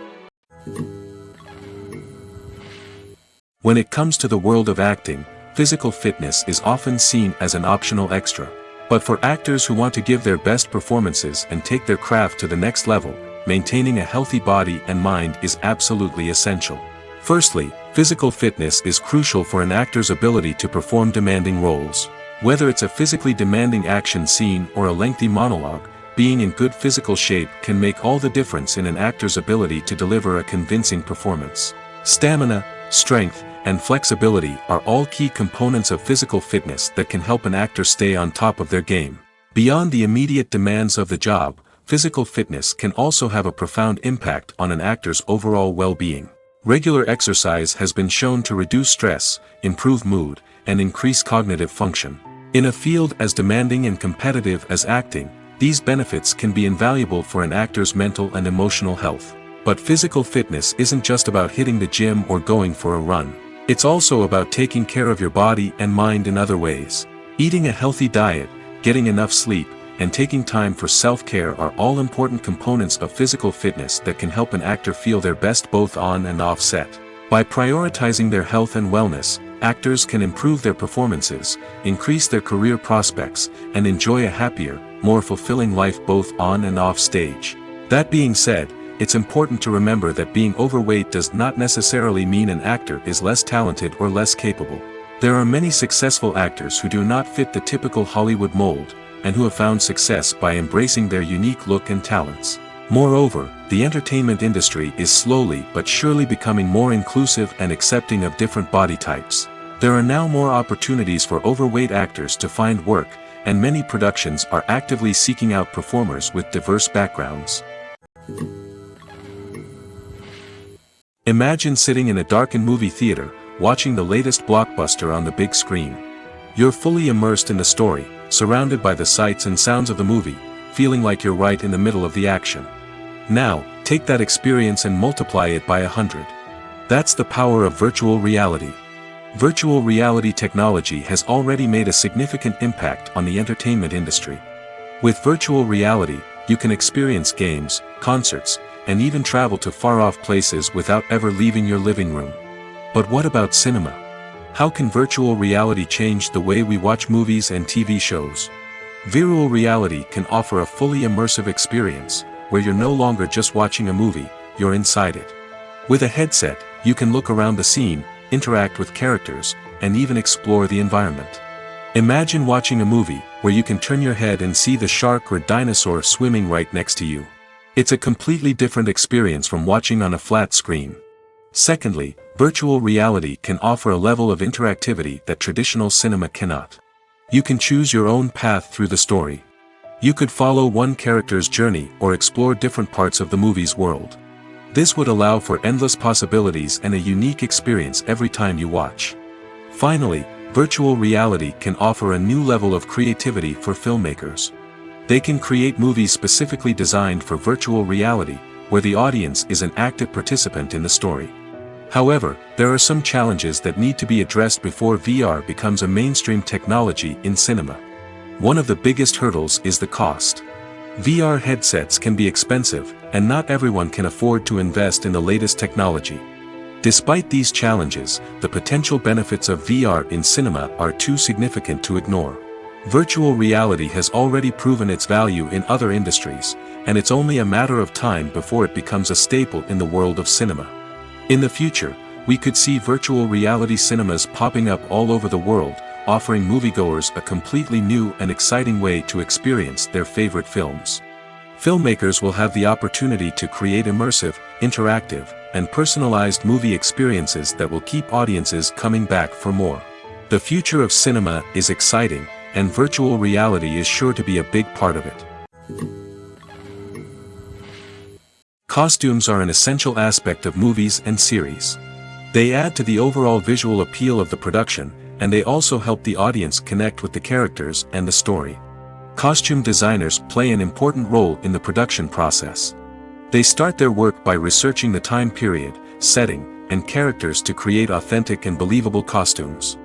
S1: When it comes to the world of acting, physical fitness is often seen as an optional extra. But for actors who want to give their best performances and take their craft to the next level, maintaining a healthy body and mind is absolutely essential. Firstly, physical fitness is crucial for an actor's ability to perform demanding roles. Whether it's a physically demanding action scene or a lengthy monologue, being in good physical shape can make all the difference in an actor's ability to deliver a convincing performance. Stamina, strength, and flexibility are all key components of physical fitness that can help an actor stay on top of their game. Beyond the immediate demands of the job, physical fitness can also have a profound impact on an actor's overall well-being. Regular exercise has been shown to reduce stress, improve mood, and increase cognitive function. In a field as demanding and competitive as acting, these benefits can be invaluable for an actor's mental and emotional health. But physical fitness isn't just about hitting the gym or going for a run. It's also about taking care of your body and mind in other ways. Eating a healthy diet, getting enough sleep, and taking time for self-care are all important components of physical fitness that can help an actor feel their best both on and off set. By prioritizing their health and wellness, actors can improve their performances, increase their career prospects, and enjoy a happier, more fulfilling life both on and off stage. That being said, it's important to remember that being overweight does not necessarily mean an actor is less talented or less capable. There are many successful actors who do not fit the typical Hollywood mold, and who have found success by embracing their unique look and talents. Moreover, the entertainment industry is slowly but surely becoming more inclusive and accepting of different body types. There are now more opportunities for overweight actors to find work, and many productions are actively seeking out performers with diverse backgrounds. Imagine sitting in a darkened movie theater, watching the latest blockbuster on the big screen. You're fully immersed in the story, surrounded by the sights and sounds of the movie, feeling like you're right in the middle of the action. Now, take that experience and multiply it by 100. That's the power of virtual reality. Virtual reality technology has already made a significant impact on the entertainment industry. With virtual reality, you can experience games, concerts, and even travel to far-off places without ever leaving your living room. But what about cinema? How can virtual reality change the way we watch movies and TV shows? Virtual reality can offer a fully immersive experience, where you're no longer just watching a movie, you're inside it. With a headset, you can look around the scene, interact with characters, and even explore the environment. Imagine watching a movie, where you can turn your head and see the shark or dinosaur swimming right next to you. It's a completely different experience from watching on a flat screen. Secondly, virtual reality can offer a level of interactivity that traditional cinema cannot. You can choose your own path through the story. You could follow one character's journey or explore different parts of the movie's world. This would allow for endless possibilities and a unique experience every time you watch. Finally, virtual reality can offer a new level of creativity for filmmakers. They can create movies specifically designed for virtual reality, where the audience is an active participant in the story. However, there are some challenges that need to be addressed before VR becomes a mainstream technology in cinema. One of the biggest hurdles is the cost. VR headsets can be expensive, and not everyone can afford to invest in the latest technology. Despite these challenges, the potential benefits of VR in cinema are too significant to ignore. Virtual reality has already proven its value in other industries, and it's only a matter of time before it becomes a staple in the world of cinema. In the future, We could see virtual reality cinemas popping up all over the world, offering moviegoers a completely new and exciting way to experience their favorite films. Filmmakers will have the opportunity to create immersive, interactive, and personalized movie experiences that will keep audiences coming back for more. The future of cinema is exciting, and virtual reality is sure to be a big part of it. Costumes are an essential aspect of movies and series. They add to the overall visual appeal of the production, and they also help the audience connect with the characters and the story. Costume designers play an important role in the production process. They start their work by researching the time period, setting, and characters to create authentic and believable costumes.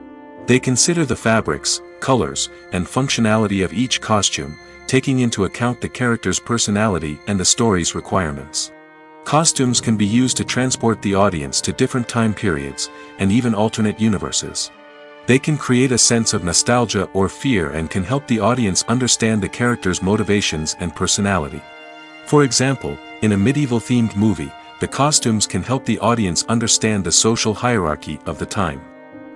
S1: They consider the fabrics, colors, and functionality of each costume, taking into account the character's personality and the story's requirements. Costumes can be used to transport the audience to different time periods, and even alternate universes. They can create a sense of nostalgia or fear and can help the audience understand the character's motivations and personality. For example, in a medieval-themed movie, the costumes can help the audience understand the social hierarchy of the time.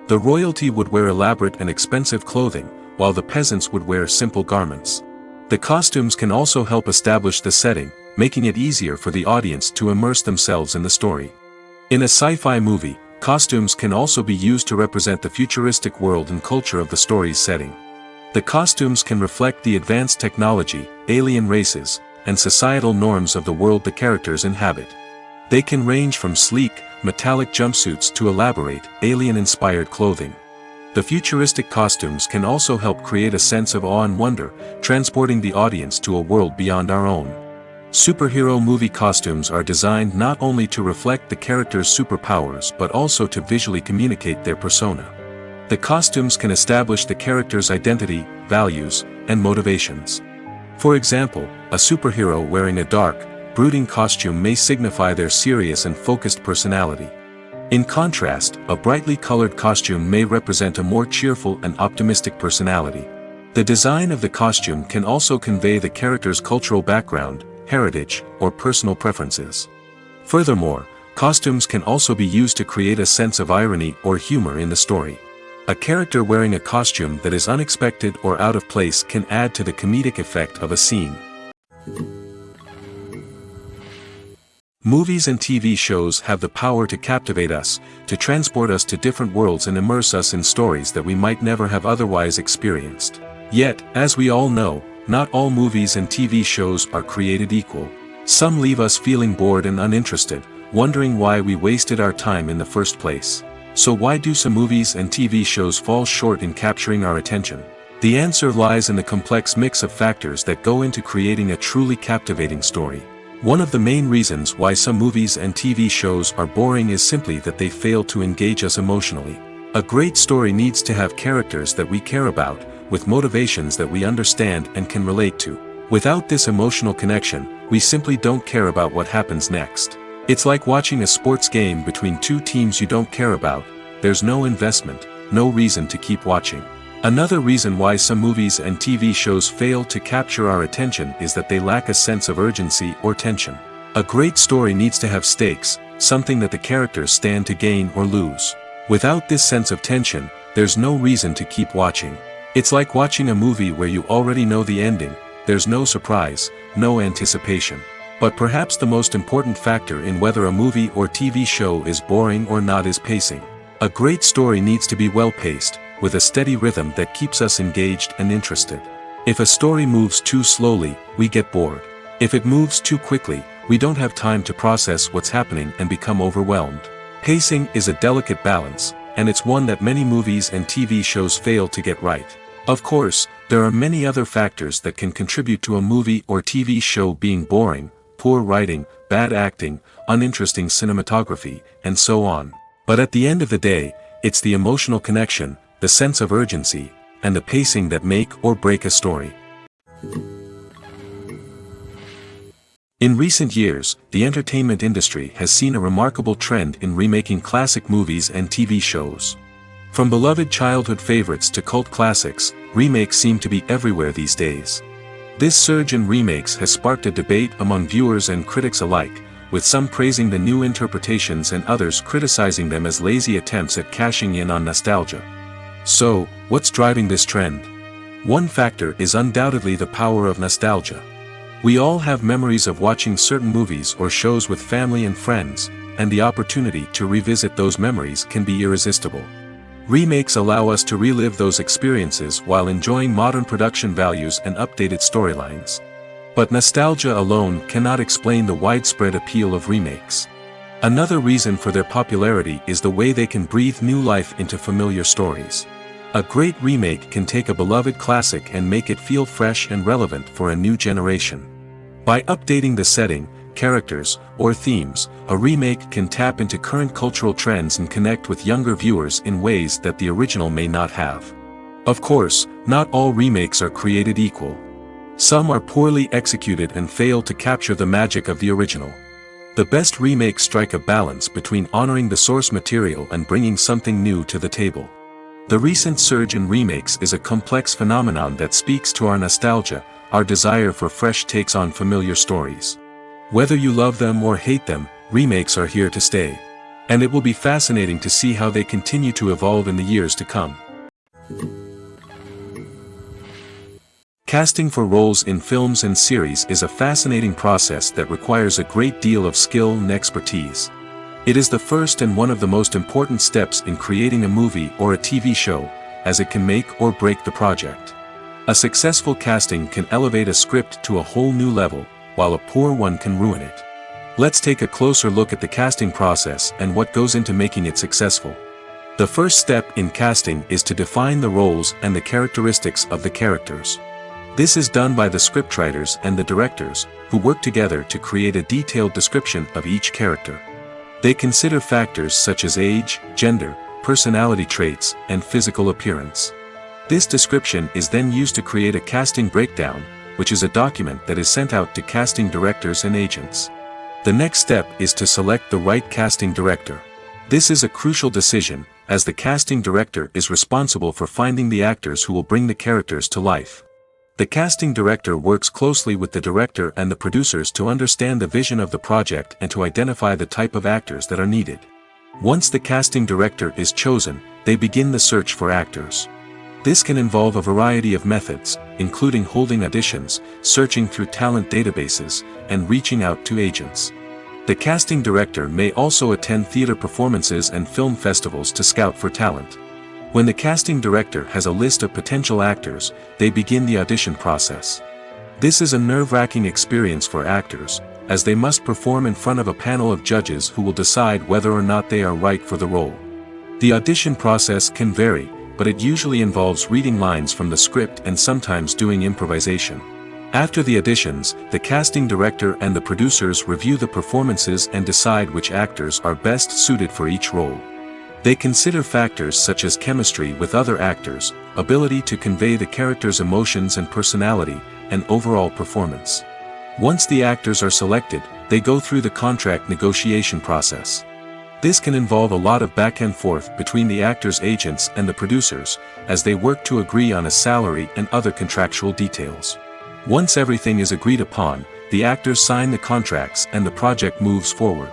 S1: The royalty would wear elaborate and expensive clothing, while the peasants would wear simple garments. The costumes can also help establish the setting, making it easier for the audience to immerse themselves in the story. In a sci-fi movie, costumes can also be used to represent the futuristic world and culture of the story's setting. The costumes can reflect the advanced technology, alien races, and societal norms of the world the characters inhabit. They can range from sleek, metallic jumpsuits to elaborate, alien-inspired clothing. The futuristic costumes can also help create a sense of awe and wonder, transporting the audience to a world beyond our own. Superhero movie costumes are designed not only to reflect the character's superpowers but also to visually communicate their persona. The costumes can establish the character's identity, values, and motivations. For example, a superhero wearing a dark, brooding costume may signify their serious and focused personality. In contrast, a brightly colored costume may represent a more cheerful and optimistic personality. The design of the costume can also convey the character's cultural background, heritage, or personal preferences. Furthermore, costumes can also be used to create a sense of irony or humor in the story. A character wearing a costume that is unexpected or out of place can add to the comedic effect of a scene. Movies and TV shows have the power to captivate us, to transport us to different worlds and immerse us in stories that we might never have otherwise experienced. Yet, as we all know, not all movies and TV shows are created equal. Some leave us feeling bored and uninterested, wondering why we wasted our time in the first place. So why do some movies and TV shows fall short in capturing our attention? The answer lies in the complex mix of factors that go into creating a truly captivating story. One of the main reasons why some movies and TV shows are boring is simply that they fail to engage us emotionally. A great story needs to have characters that we care about, with motivations that we understand and can relate to. Without this emotional connection, we simply don't care about what happens next. It's like watching a sports game between two teams you don't care about. There's no investment, no reason to keep watching. Another reason why some movies and TV shows fail to capture our attention is that they lack a sense of urgency or tension. A great story needs to have stakes, something that the characters stand to gain or lose. Without this sense of tension, there's no reason to keep watching. It's like watching a movie where you already know the ending. There's no surprise, no anticipation. But perhaps the most important factor in whether a movie or TV show is boring or not is pacing. A great story needs to be well-paced, with a steady rhythm that keeps us engaged and interested. If a story moves too slowly, we get bored. If it moves too quickly, we don't have time to process what's happening and become overwhelmed. Pacing is a delicate balance, and it's one that many movies and TV shows fail to get right. Of course, there are many other factors that can contribute to a movie or TV show being boring: poor writing, bad acting, uninteresting cinematography, and so on. But at the end of the day, it's the emotional connection, the sense of urgency, and the pacing that make or break a story. In recent years, the entertainment industry has seen a remarkable trend in remaking classic movies and TV shows. From beloved childhood favorites to cult classics, remakes seem to be everywhere these days. This surge in remakes has sparked a debate among viewers and critics alike, with some praising the new interpretations and others criticizing them as lazy attempts at cashing in on nostalgia. So, what's driving this trend? One factor is undoubtedly the power of nostalgia. We all have memories of watching certain movies or shows with family and friends, and the opportunity to revisit those memories can be irresistible. Remakes allow us to relive those experiences while enjoying modern production values and updated storylines. But nostalgia alone cannot explain the widespread appeal of remakes. Another reason for their popularity is the way they can breathe new life into familiar stories. A great remake can take a beloved classic and make it feel fresh and relevant for a new generation. By updating the setting, characters, or themes, a remake can tap into current cultural trends and connect with younger viewers in ways that the original may not have. Of course, not all remakes are created equal. Some are poorly executed and fail to capture the magic of the original. The best remakes strike a balance between honoring the source material and bringing something new to the table. The recent surge in remakes is a complex phenomenon that speaks to our nostalgia, our desire for fresh takes on familiar stories. Whether you love them or hate them, remakes are here to stay. And it will be fascinating to see how they continue to evolve in the years to come. Casting for roles in films and series is a fascinating process that requires a great deal of skill and expertise. It is the first and one of the most important steps in creating a movie or a TV show, as it can make or break the project. A successful casting can elevate a script to a whole new level, while a poor one can ruin it. Let's take a closer look at the casting process and what goes into making it successful. The first step in casting is to define the roles and the characteristics of the characters. This is done by the scriptwriters and the directors, who work together to create a detailed description of each character. They consider factors such as age, gender, personality traits, and physical appearance. This description is then used to create a casting breakdown, which is a document that is sent out to casting directors and agents. The next step is to select the right casting director. This is a crucial decision, as the casting director is responsible for finding the actors who will bring the characters to life. The casting director works closely with the director and the producers to understand the vision of the project and to identify the type of actors that are needed. Once the casting director is chosen, they begin the search for actors. This can involve a variety of methods, including holding auditions, searching through talent databases, and reaching out to agents. The casting director may also attend theater performances and film festivals to scout for talent. When the casting director has a list of potential actors, they begin the audition process. This is a nerve-wracking experience for actors, as they must perform in front of a panel of judges who will decide whether or not they are right for the role. The audition process can vary, but it usually involves reading lines from the script and sometimes doing improvisation. After the auditions, the casting director and the producers review the performances and decide which actors are best suited for each role. They consider factors such as chemistry with other actors, ability to convey the character's emotions and personality, and overall performance. Once the actors are selected, they go through the contract negotiation process. This can involve a lot of back and forth between the actors' agents and the producers, as they work to agree on a salary and other contractual details. Once everything is agreed upon, the actors sign the contracts and the project moves forward.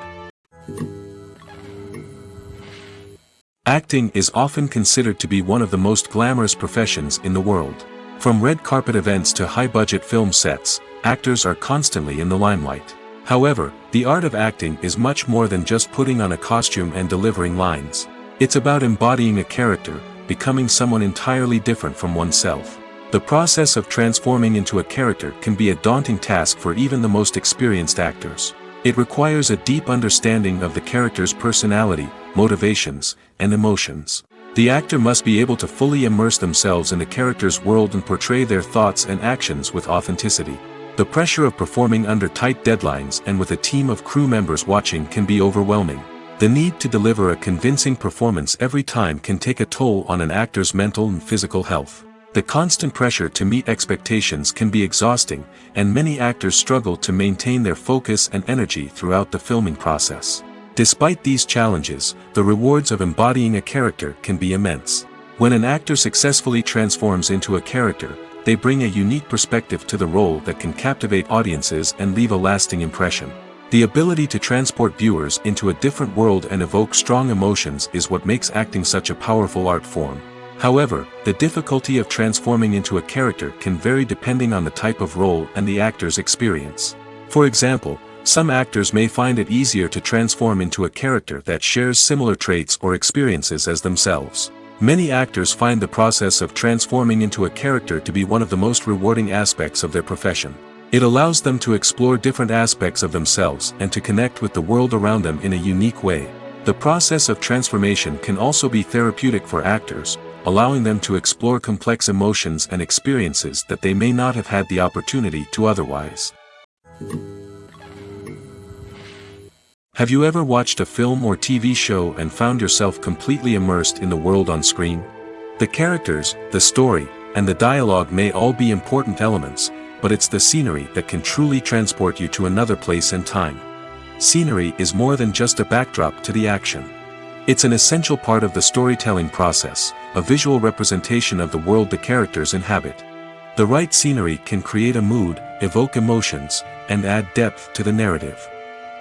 S1: Acting is often considered to be one of the most glamorous professions in the world. From red carpet events to high-budget film sets, actors are constantly in the limelight. However, the art of acting is much more than just putting on a costume and delivering lines. It's about embodying a character, becoming someone entirely different from oneself. The process of transforming into a character can be a daunting task for even the most experienced actors. It requires a deep understanding of the character's personality, motivations, and emotions. The actor must be able to fully immerse themselves in the character's world and portray their thoughts and actions with authenticity. The pressure of performing under tight deadlines and with a team of crew members watching can be overwhelming. The need to deliver a convincing performance every time can take a toll on an actor's mental and physical health. The constant pressure to meet expectations can be exhausting, and many actors struggle to maintain their focus and energy throughout the filming process. Despite these challenges, the rewards of embodying a character can be immense. When an actor successfully transforms into a character, they bring a unique perspective to the role that can captivate audiences and leave a lasting impression. The ability to transport viewers into a different world and evoke strong emotions is what makes acting such a powerful art form. However, the difficulty of transforming into a character can vary depending on the type of role and the actor's experience. For example, some actors may find it easier to transform into a character that shares similar traits or experiences as themselves. Many actors find the process of transforming into a character to be one of the most rewarding aspects of their profession. It allows them to explore different aspects of themselves and to connect with the world around them in a unique way. The process of transformation can also be therapeutic for actors, allowing them to explore complex emotions and experiences that they may not have had the opportunity to otherwise. Have you ever watched a film or TV show and found yourself completely immersed in the world on screen? The characters, the story, and the dialogue may all be important elements, but it's the scenery that can truly transport you to another place and time. Scenery is more than just a backdrop to the action. It's an essential part of the storytelling process, a visual representation of the world the characters inhabit. The right scenery can create a mood, evoke emotions, and add depth to the narrative.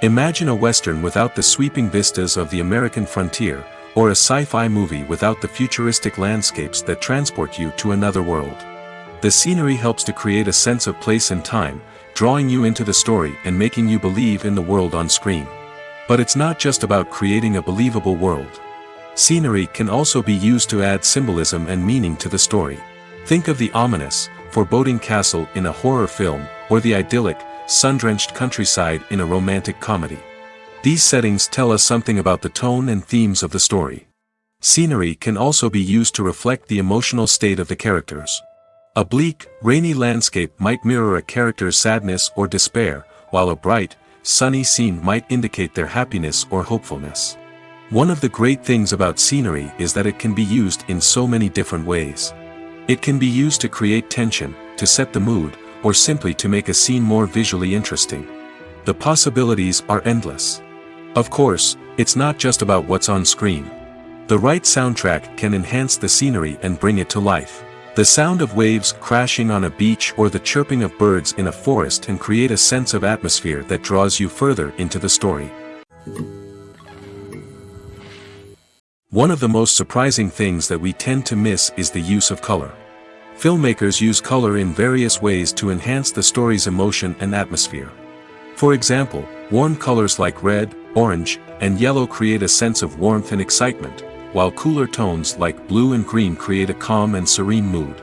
S1: Imagine a Western without the sweeping vistas of the American frontier, or a sci-fi movie without the futuristic landscapes that transport you to another world. The scenery helps to create a sense of place and time, drawing you into the story and making you believe in the world on screen. But it's not just about creating a believable world. Scenery can also be used to add symbolism and meaning to the story. Think of the ominous, foreboding castle in a horror film, or the idyllic, sun-drenched countryside in a romantic comedy. These settings tell us something about the tone and themes of the story. Scenery can also be used to reflect the emotional state of the characters. A bleak, rainy landscape might mirror a character's sadness or despair, while a bright, sunny scene might indicate their happiness or hopefulness. One of the great things about scenery is that it can be used in so many different ways. It can be used to create tension, to set the mood, or simply to make a scene more visually interesting. The possibilities are endless. Of course, it's not just about what's on screen. The right soundtrack can enhance the scenery and bring it to life. The sound of waves crashing on a beach or the chirping of birds in a forest can create a sense of atmosphere that draws you further into the story. One of the most surprising things that we tend to miss is the use of color. Filmmakers use color in various ways to enhance the story's emotion and atmosphere. For example, warm colors like red, orange, and yellow create a sense of warmth and excitement, while cooler tones like blue and green create a calm and serene mood.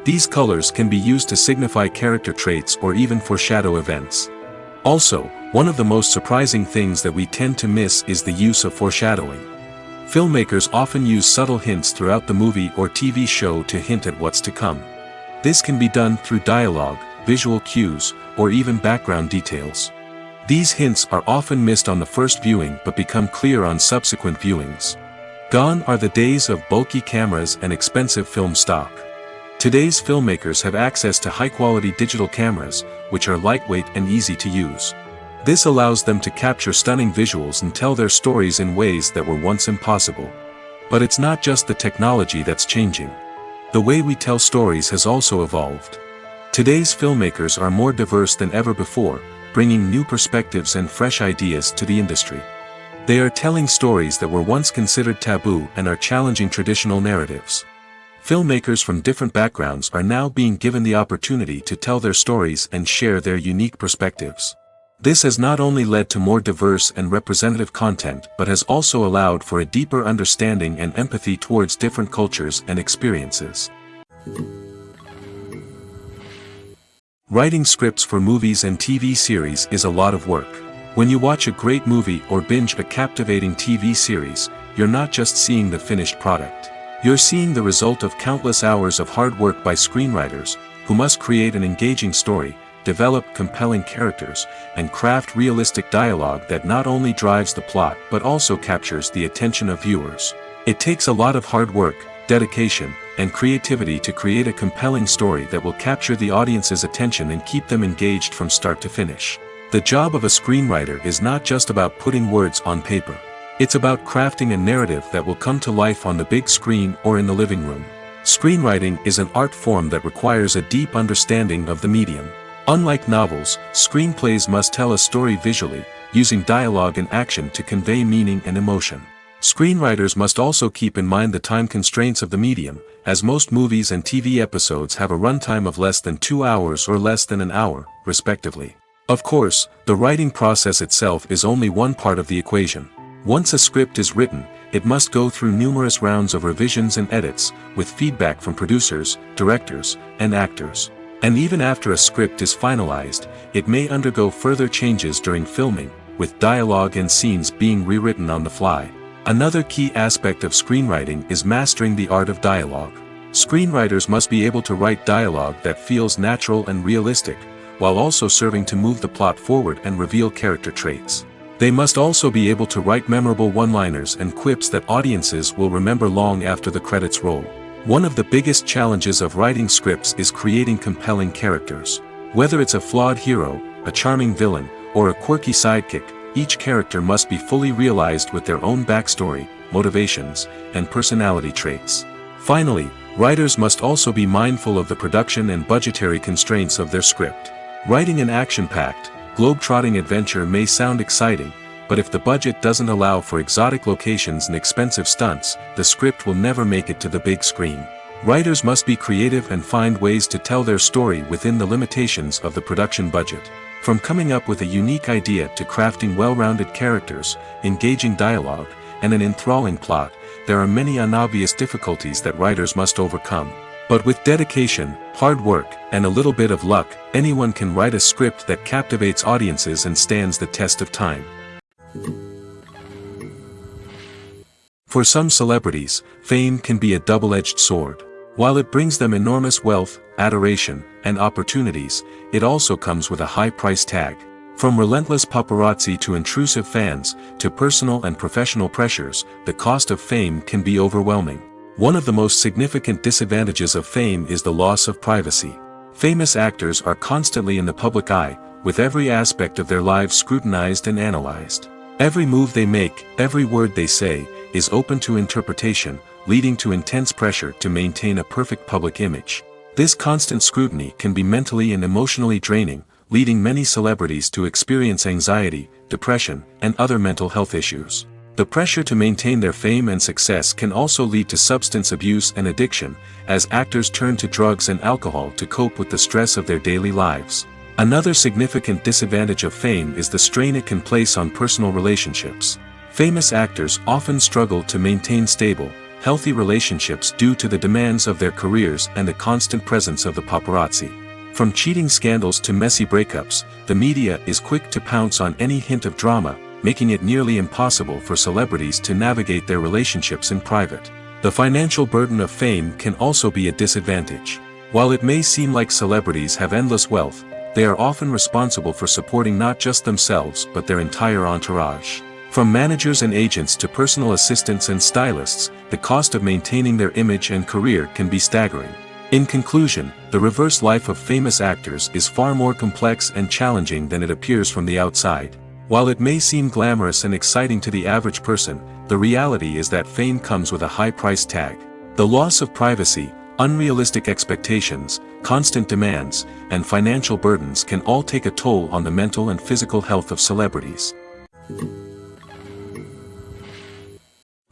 S1: These colors can be used to signify character traits or even foreshadow events. Also, one of the most surprising things that we tend to miss is the use of foreshadowing. Filmmakers often use subtle hints throughout the movie or TV show to hint at what's to come. This can be done through dialogue, visual cues, or even background details. These hints are often missed on the first viewing but become clear on subsequent viewings. Gone are the days of bulky cameras and expensive film stock. Today's filmmakers have access to high-quality digital cameras, which are lightweight and easy to use. This allows them to capture stunning visuals and tell their stories in ways that were once impossible. But it's not just the technology that's changing. The way we tell stories has also evolved. Today's filmmakers are more diverse than ever before, bringing new perspectives and fresh ideas to the industry. They are telling stories that were once considered taboo and are challenging traditional narratives. Filmmakers from different backgrounds are now being given the opportunity to tell their stories and share their unique perspectives. This has not only led to more diverse and representative content but has also allowed for a deeper understanding and empathy towards different cultures and experiences. Writing scripts for movies and TV series is a lot of work. When you watch a great movie or binge a captivating TV series, you're not just seeing the finished product. You're seeing the result of countless hours of hard work by screenwriters, who must create an engaging story, develop compelling characters, and craft realistic dialogue that not only drives the plot but also captures the attention of viewers. It takes a lot of hard work, dedication, and creativity to create a compelling story that will capture the audience's attention and keep them engaged from start to finish. The job of a screenwriter is not just about putting words on paper. It's about crafting a narrative that will come to life on the big screen or in the living room. Screenwriting is an art form that requires a deep understanding of the medium. Unlike novels, screenplays must tell a story visually, using dialogue and action to convey meaning and emotion. Screenwriters must also keep in mind the time constraints of the medium, as most movies and TV episodes have a runtime of less than 2 hours or less than an hour, respectively. Of course, the writing process itself is only one part of the equation. Once a script is written, it must go through numerous rounds of revisions and edits, with feedback from producers, directors, and actors. And even after a script is finalized, it may undergo further changes during filming, with dialogue and scenes being rewritten on the fly. Another key aspect of screenwriting is mastering the art of dialogue. Screenwriters must be able to write dialogue that feels natural and realistic, while also serving to move the plot forward and reveal character traits. They must also be able to write memorable one-liners and quips that audiences will remember long after the credits roll. One of the biggest challenges of writing scripts is creating compelling characters. Whether it's a flawed hero, a charming villain, or a quirky sidekick, each character must be fully realized with their own backstory, motivations, and personality traits. Finally, writers must also be mindful of the production and budgetary constraints of their script. Writing an action-packed, globe-trotting adventure may sound exciting, but if the budget doesn't allow for exotic locations and expensive stunts, the script will never make it to the big screen. Writers must be creative and find ways to tell their story within the limitations of the production budget. From coming up with a unique idea to crafting well-rounded characters, engaging dialogue, and an enthralling plot, there are many unobvious difficulties that writers must overcome. But with dedication, hard work, and a little bit of luck, anyone can write a script that captivates audiences and stands the test of time. For some celebrities, fame can be a double-edged sword. While it brings them enormous wealth, adoration, and opportunities, it also comes with a high price tag. From relentless paparazzi to intrusive fans, to personal and professional pressures, the cost of fame can be overwhelming. One of the most significant disadvantages of fame is the loss of privacy. Famous actors are constantly in the public eye, with every aspect of their lives scrutinized and analyzed. Every move they make, every word they say, is open to interpretation, leading to intense pressure to maintain a perfect public image. This constant scrutiny can be mentally and emotionally draining, leading many celebrities to experience anxiety, depression, and other mental health issues. The pressure to maintain their fame and success can also lead to substance abuse and addiction, as actors turn to drugs and alcohol to cope with the stress of their daily lives. Another significant disadvantage of fame is the strain it can place on personal relationships. Famous actors often struggle to maintain stable, healthy relationships due to the demands of their careers and the constant presence of the paparazzi. From cheating scandals to messy breakups, the media is quick to pounce on any hint of drama, making it nearly impossible for celebrities to navigate their relationships in private. The financial burden of fame can also be a disadvantage. While it may seem like celebrities have endless wealth, they are often responsible for supporting not just themselves but their entire entourage. From managers and agents to personal assistants and stylists, the cost of maintaining their image and career can be staggering. In conclusion, the reverse life of famous actors is far more complex and challenging than it appears from the outside. While it may seem glamorous and exciting to the average person, the reality is that fame comes with a high price tag. The loss of privacy, unrealistic expectations, constant demands, and financial burdens can all take a toll on the mental and physical health of celebrities.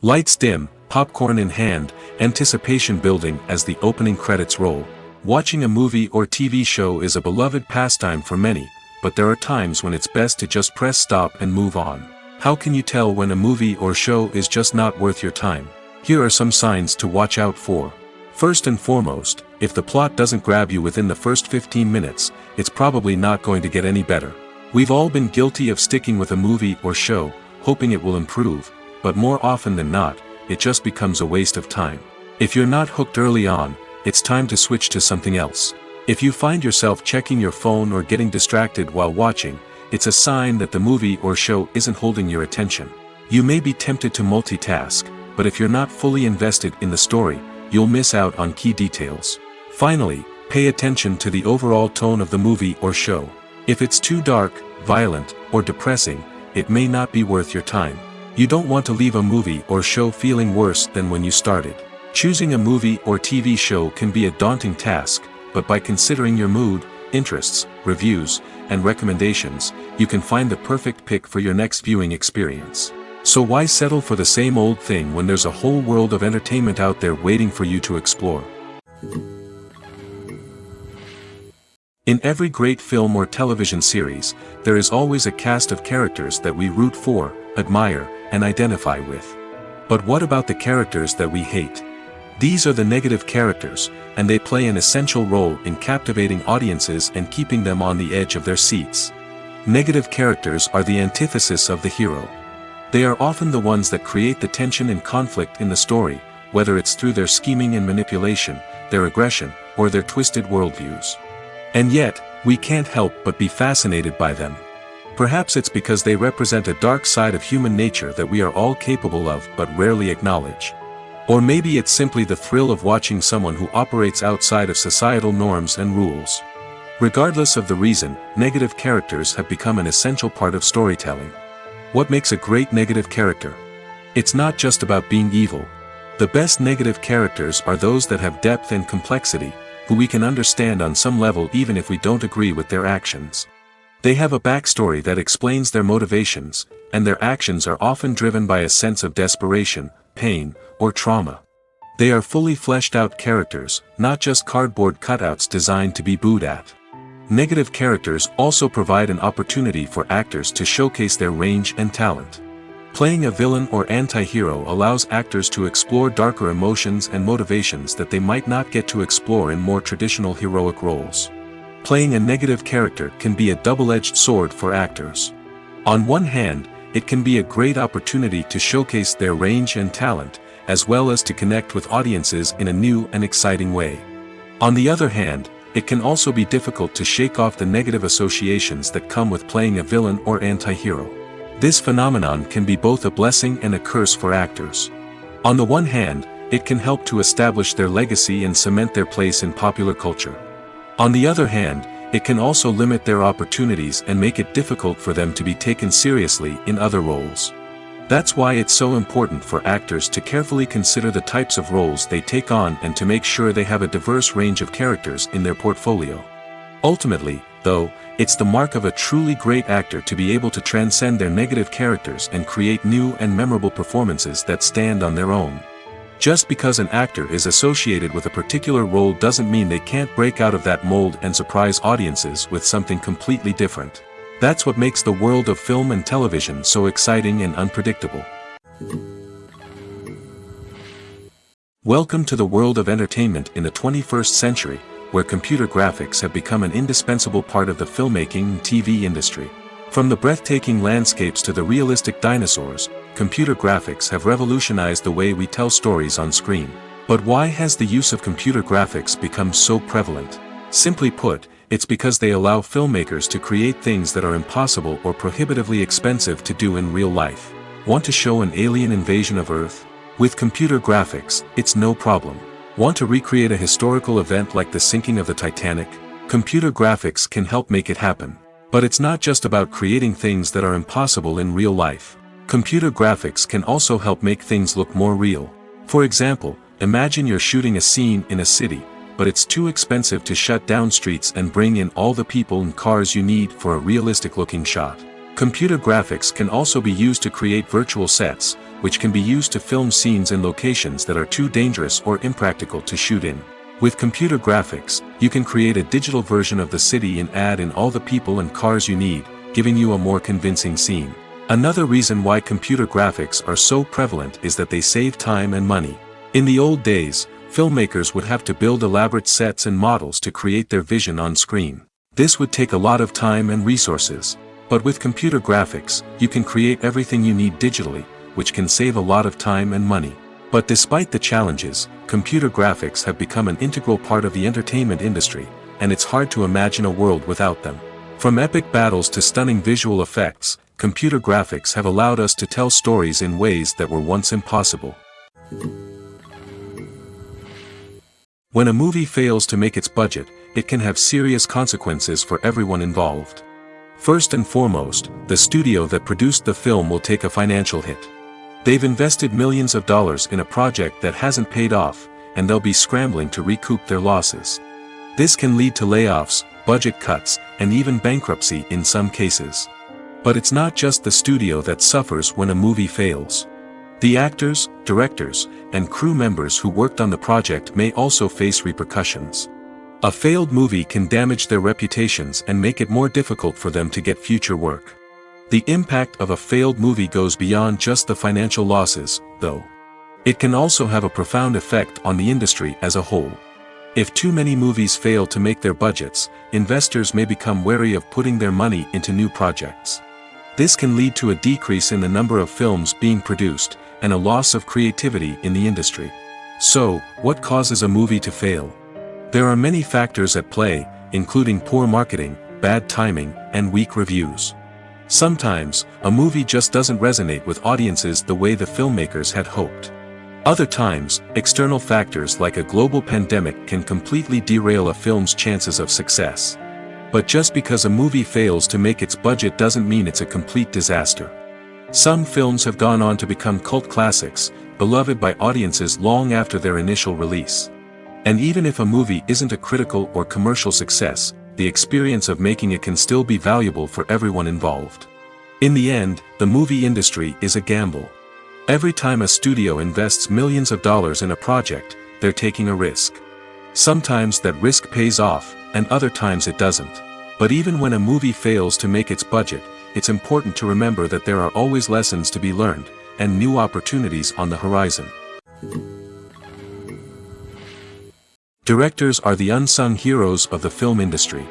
S1: Lights dim, popcorn in hand, anticipation building as the opening credits roll. Watching a movie or TV show is a beloved pastime for many, but there are times when it's best to just press stop and move on. How can you tell when a movie or show is just not worth your time? Here are some signs to watch out for. First and foremost, if the plot doesn't grab you within the first 15 minutes, it's probably not going to get any better. We've all been guilty of sticking with a movie or show, hoping it will improve, but more often than not, it just becomes a waste of time. If you're not hooked early on, it's time to switch to something else. If you find yourself checking your phone or getting distracted while watching, it's a sign that the movie or show isn't holding your attention. You may be tempted to multitask, but if you're not fully invested in the story, you'll miss out on key details. Finally, pay attention to the overall tone of the movie or show. If it's too dark, violent, or depressing, it may not be worth your time. You don't want to leave a movie or show feeling worse than when you started. Choosing a movie or TV show can be a daunting task, but by considering your mood, interests, reviews, and recommendations, you can find the perfect pick for your next viewing experience. So why settle for the same old thing when there's a whole world of entertainment out there waiting for you to explore? In every great film or television series, there is always a cast of characters that we root for, admire, and identify with. But what about the characters that we hate? These are the negative characters, and they play an essential role in captivating audiences and keeping them on the edge of their seats. Negative characters are the antithesis of the hero. They are often the ones that create the tension and conflict in the story, whether it's through their scheming and manipulation, their aggression, or their twisted worldviews. And yet, we can't help but be fascinated by them. Perhaps it's because they represent a dark side of human nature that we are all capable of but rarely acknowledge. Or maybe it's simply the thrill of watching someone who operates outside of societal norms and rules. Regardless of the reason, negative characters have become an essential part of storytelling. What makes a great negative character? It's not just about being evil. The best negative characters are those that have depth and complexity, who we can understand on some level even if we don't agree with their actions. They have a backstory that explains their motivations, and their actions are often driven by a sense of desperation, pain, or trauma. They are fully fleshed out characters, not just cardboard cutouts designed to be booed at. Negative characters also provide an opportunity for actors to showcase their range and talent. Playing a villain or anti-hero allows actors to explore darker emotions and motivations that they might not get to explore in more traditional heroic roles. Playing a negative character can be a double-edged sword for actors. On one hand, it can be a great opportunity to showcase their range and talent, as well as to connect with audiences in a new and exciting way. On the other hand, it can also be difficult to shake off the negative associations that come with playing a villain or anti-hero. This phenomenon can be both a blessing and a curse for actors. On the one hand, it can help to establish their legacy and cement their place in popular culture. On the other hand, it can also limit their opportunities and make it difficult for them to be taken seriously in other roles. That's why it's so important for actors to carefully consider the types of roles they take on and to make sure they have a diverse range of characters in their portfolio. Ultimately, though, it's the mark of a truly great actor to be able to transcend their negative characters and create new and memorable performances that stand on their own. Just because an actor is associated with a particular role doesn't mean they can't break out of that mold and surprise audiences with something completely different. That's what makes the world of film and television so exciting and unpredictable. Welcome to the world of entertainment in the 21st century, where computer graphics have become an indispensable part of the filmmaking and TV industry. From the breathtaking landscapes to the realistic dinosaurs, computer graphics have revolutionized the way we tell stories on screen. But why has the use of computer graphics become so prevalent? Simply put, it's because they allow filmmakers to create things that are impossible or prohibitively expensive to do in real life. Want to show an alien invasion of Earth? With computer graphics, it's no problem. Want to recreate a historical event like the sinking of the Titanic? Computer graphics can help make it happen. But it's not just about creating things that are impossible in real life. Computer graphics can also help make things look more real. For example, imagine you're shooting a scene in a city, but it's too expensive to shut down streets and bring in all the people and cars you need for a realistic-looking shot. Computer graphics can also be used to create virtual sets, which can be used to film scenes in locations that are too dangerous or impractical to shoot in. With computer graphics, you can create a digital version of the city and add in all the people and cars you need, giving you a more convincing scene. Another reason why computer graphics are so prevalent is that they save time and money. In the old days, filmmakers would have to build elaborate sets and models to create their vision on screen. This would take a lot of time and resources. But with computer graphics, you can create everything you need digitally, which can save a lot of time and money. But despite the challenges, computer graphics have become an integral part of the entertainment industry, and it's hard to imagine a world without them. From epic battles to stunning visual effects, computer graphics have allowed us to tell stories in ways that were once impossible. When a movie fails to make its budget, it can have serious consequences for everyone involved. First and foremost, the studio that produced the film will take a financial hit. They've invested millions of dollars in a project that hasn't paid off, and they'll be scrambling to recoup their losses. This can lead to layoffs, budget cuts, and even bankruptcy in some cases. But it's not just the studio that suffers when a movie fails. The actors, directors, and crew members who worked on the project may also face repercussions. A failed movie can damage their reputations and make it more difficult for them to get future work. The impact of a failed movie goes beyond just the financial losses, though. It can also have a profound effect on the industry as a whole. If too many movies fail to make their budgets, investors may become wary of putting their money into new projects. This can lead to a decrease in the number of films being produced, and a loss of creativity in the industry. So, what causes a movie to fail? There are many factors at play, including poor marketing, bad timing, and weak reviews. Sometimes, a movie just doesn't resonate with audiences the way the filmmakers had hoped. Other times, external factors like a global pandemic can completely derail a film's chances of success. But just because a movie fails to make its budget doesn't mean it's a complete disaster. Some films have gone on to become cult classics, beloved by audiences long after their initial release. And even if a movie isn't a critical or commercial success, the experience of making it can still be valuable for everyone involved. In the end, the movie industry is a gamble. Every time a studio invests millions of dollars in a project, they're taking a risk. Sometimes that risk pays off, and other times it doesn't. But even when a movie fails to make its budget, it's important to remember that there are always lessons to be learned, and new opportunities on the horizon. Directors are the unsung heroes of the film industry.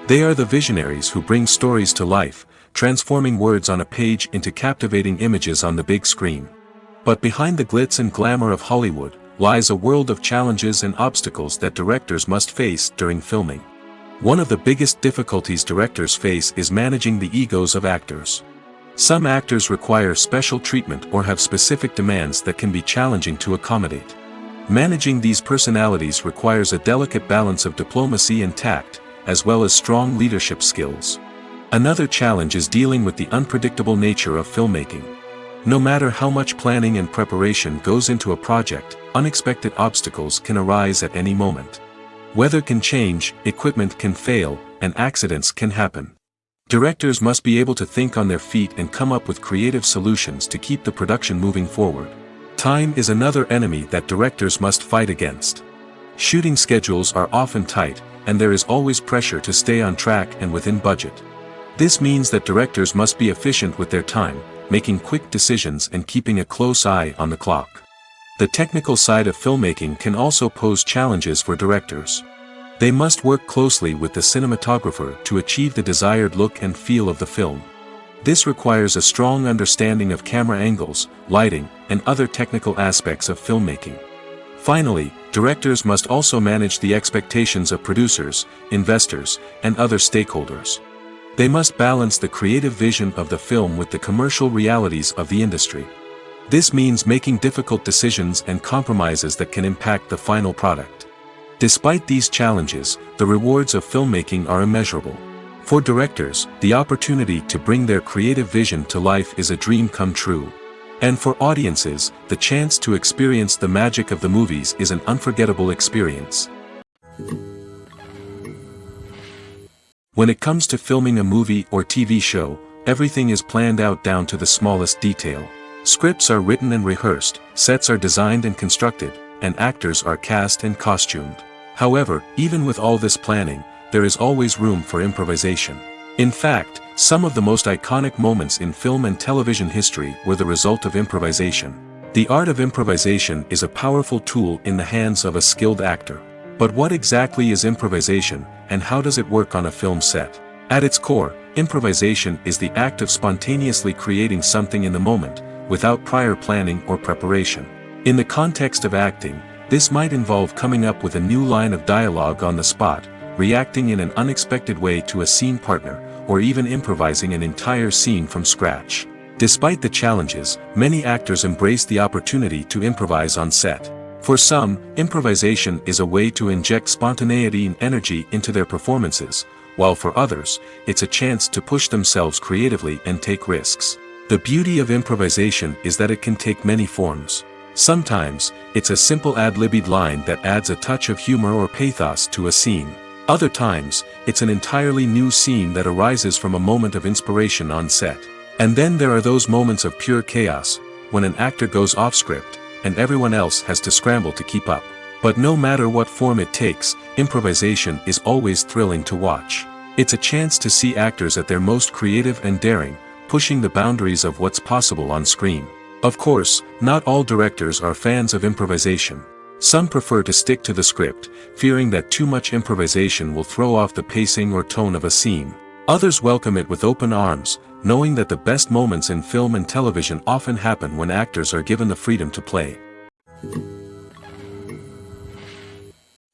S1: They are the visionaries who bring stories to life, transforming words on a page into captivating images on the big screen. But behind the glitz and glamour of Hollywood, lies a world of challenges and obstacles that directors must face during filming. One of the biggest difficulties directors face is managing the egos of actors. Some actors require special treatment or have specific demands that can be challenging to accommodate. Managing these personalities requires a delicate balance of diplomacy and tact, as well as strong leadership skills. Another challenge is dealing with the unpredictable nature of filmmaking. No matter how much planning and preparation goes into a project, unexpected obstacles can arise at any moment. Weather can change, equipment can fail, and accidents can happen. Directors must be able to think on their feet and come up with creative solutions to keep the production moving forward. Time is another enemy that directors must fight against. Shooting schedules are often tight, and there is always pressure to stay on track and within budget. This means that directors must be efficient with their time, making quick decisions and keeping a close eye on the clock. The technical side of filmmaking can also pose challenges for directors. They must work closely with the cinematographer to achieve the desired look and feel of the film. This requires a strong understanding of camera angles, lighting, and other technical aspects of filmmaking. Finally, directors must also manage the expectations of producers, investors, and other stakeholders. They must balance the creative vision of the film with the commercial realities of the industry. This means making difficult decisions and compromises that can impact the final product. Despite these challenges, the rewards of filmmaking are immeasurable. For directors, the opportunity to bring their creative vision to life is a dream come true. And for audiences, the chance to experience the magic of the movies is an unforgettable experience. When it comes to filming a movie or TV show, everything is planned out down to the smallest detail. Scripts are written and rehearsed, sets are designed and constructed, and actors are cast and costumed. However, even with all this planning, there is always room for improvisation. In fact, some of the most iconic moments in film and television history were the result of improvisation. The art of improvisation is a powerful tool in the hands of a skilled actor. But what exactly is improvisation, and how does it work on a film set? At its core, improvisation is the act of spontaneously creating something in the moment, without prior planning or preparation. In the context of acting, this might involve coming up with a new line of dialogue on the spot, reacting in an unexpected way to a scene partner, or even improvising an entire scene from scratch. Despite the challenges, many actors embrace the opportunity to improvise on set. For some, improvisation is a way to inject spontaneity and energy into their performances, while for others, it's a chance to push themselves creatively and take risks. The beauty of improvisation is that it can take many forms. Sometimes, it's a simple ad-libbed line that adds a touch of humor or pathos to a scene. Other times, it's an entirely new scene that arises from a moment of inspiration on set. And then there are those moments of pure chaos, when an actor goes off script, and everyone else has to scramble to keep up. But no matter what form it takes, improvisation is always thrilling to watch. It's a chance to see actors at their most creative and daring, pushing the boundaries of what's possible on screen. Of course, not all directors are fans of improvisation. Some prefer to stick to the script, fearing that too much improvisation will throw off the pacing or tone of a scene. Others welcome it with open arms, knowing that the best moments in film and television often happen when actors are given the freedom to play.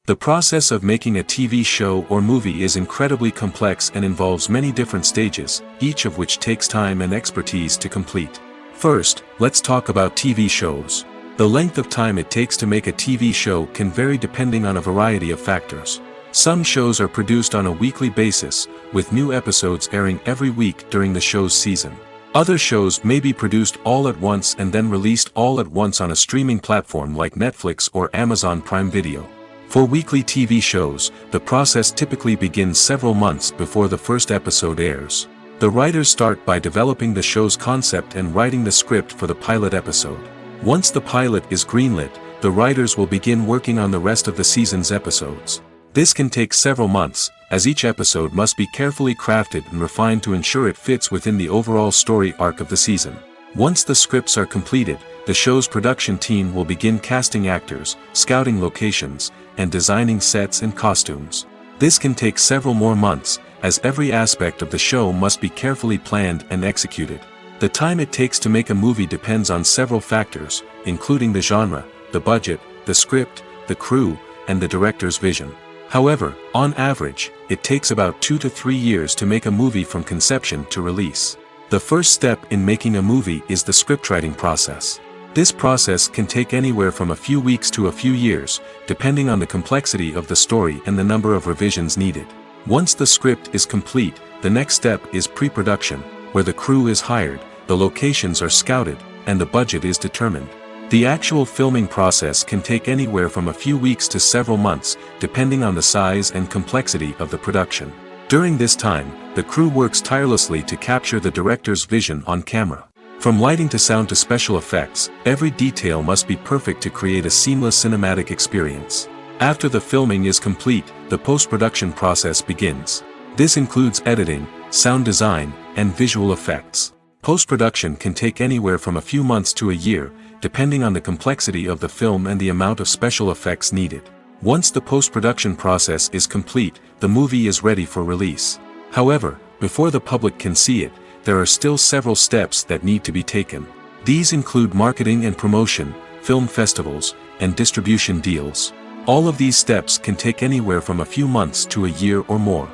S1: The process of making a TV show or movie is incredibly complex and involves many different stages, each of which takes time and expertise to complete. First, let's talk about TV shows. The length of time it takes to make a TV show can vary depending on a variety of factors. Some shows are produced on a weekly basis, with new episodes airing every week during the show's season. Other shows may be produced all at once and then released all at once on a streaming platform like Netflix or Amazon Prime Video. For weekly TV shows, the process typically begins several months before the first episode airs. The writers start by developing the show's concept and writing the script for the pilot episode. Once the pilot is greenlit, the writers will begin working on the rest of the season's episodes. This can take several months, as each episode must be carefully crafted and refined to ensure it fits within the overall story arc of the season. Once the scripts are completed, the show's production team will begin casting actors, scouting locations, and designing sets and costumes. This can take several more months, as every aspect of the show must be carefully planned and executed. The time it takes to make a movie depends on several factors, including the genre, the budget, the script, the crew, and the director's vision. However, on average, it takes about 2 to 3 years to make a movie from conception to release. The first step in making a movie is the scriptwriting process. This process can take anywhere from a few weeks to a few years, depending on the complexity of the story and the number of revisions needed. Once the script is complete, the next step is pre-production, where the crew is hired, the locations are scouted, and the budget is determined. The actual filming process can take anywhere from a few weeks to several months, depending on the size and complexity of the production. During this time, the crew works tirelessly to capture the director's vision on camera. From lighting to sound to special effects, every detail must be perfect to create a seamless cinematic experience. After the filming is complete, the post-production process begins. This includes editing, sound design, and visual effects. Post-production can take anywhere from a few months to a year, depending on the complexity of the film and the amount of special effects needed. Once the post-production process is complete, the movie is ready for release. However, before the public can see it, there are still several steps that need to be taken. These include marketing and promotion, film festivals, and distribution deals. All of these steps can take anywhere from a few months to a year or more.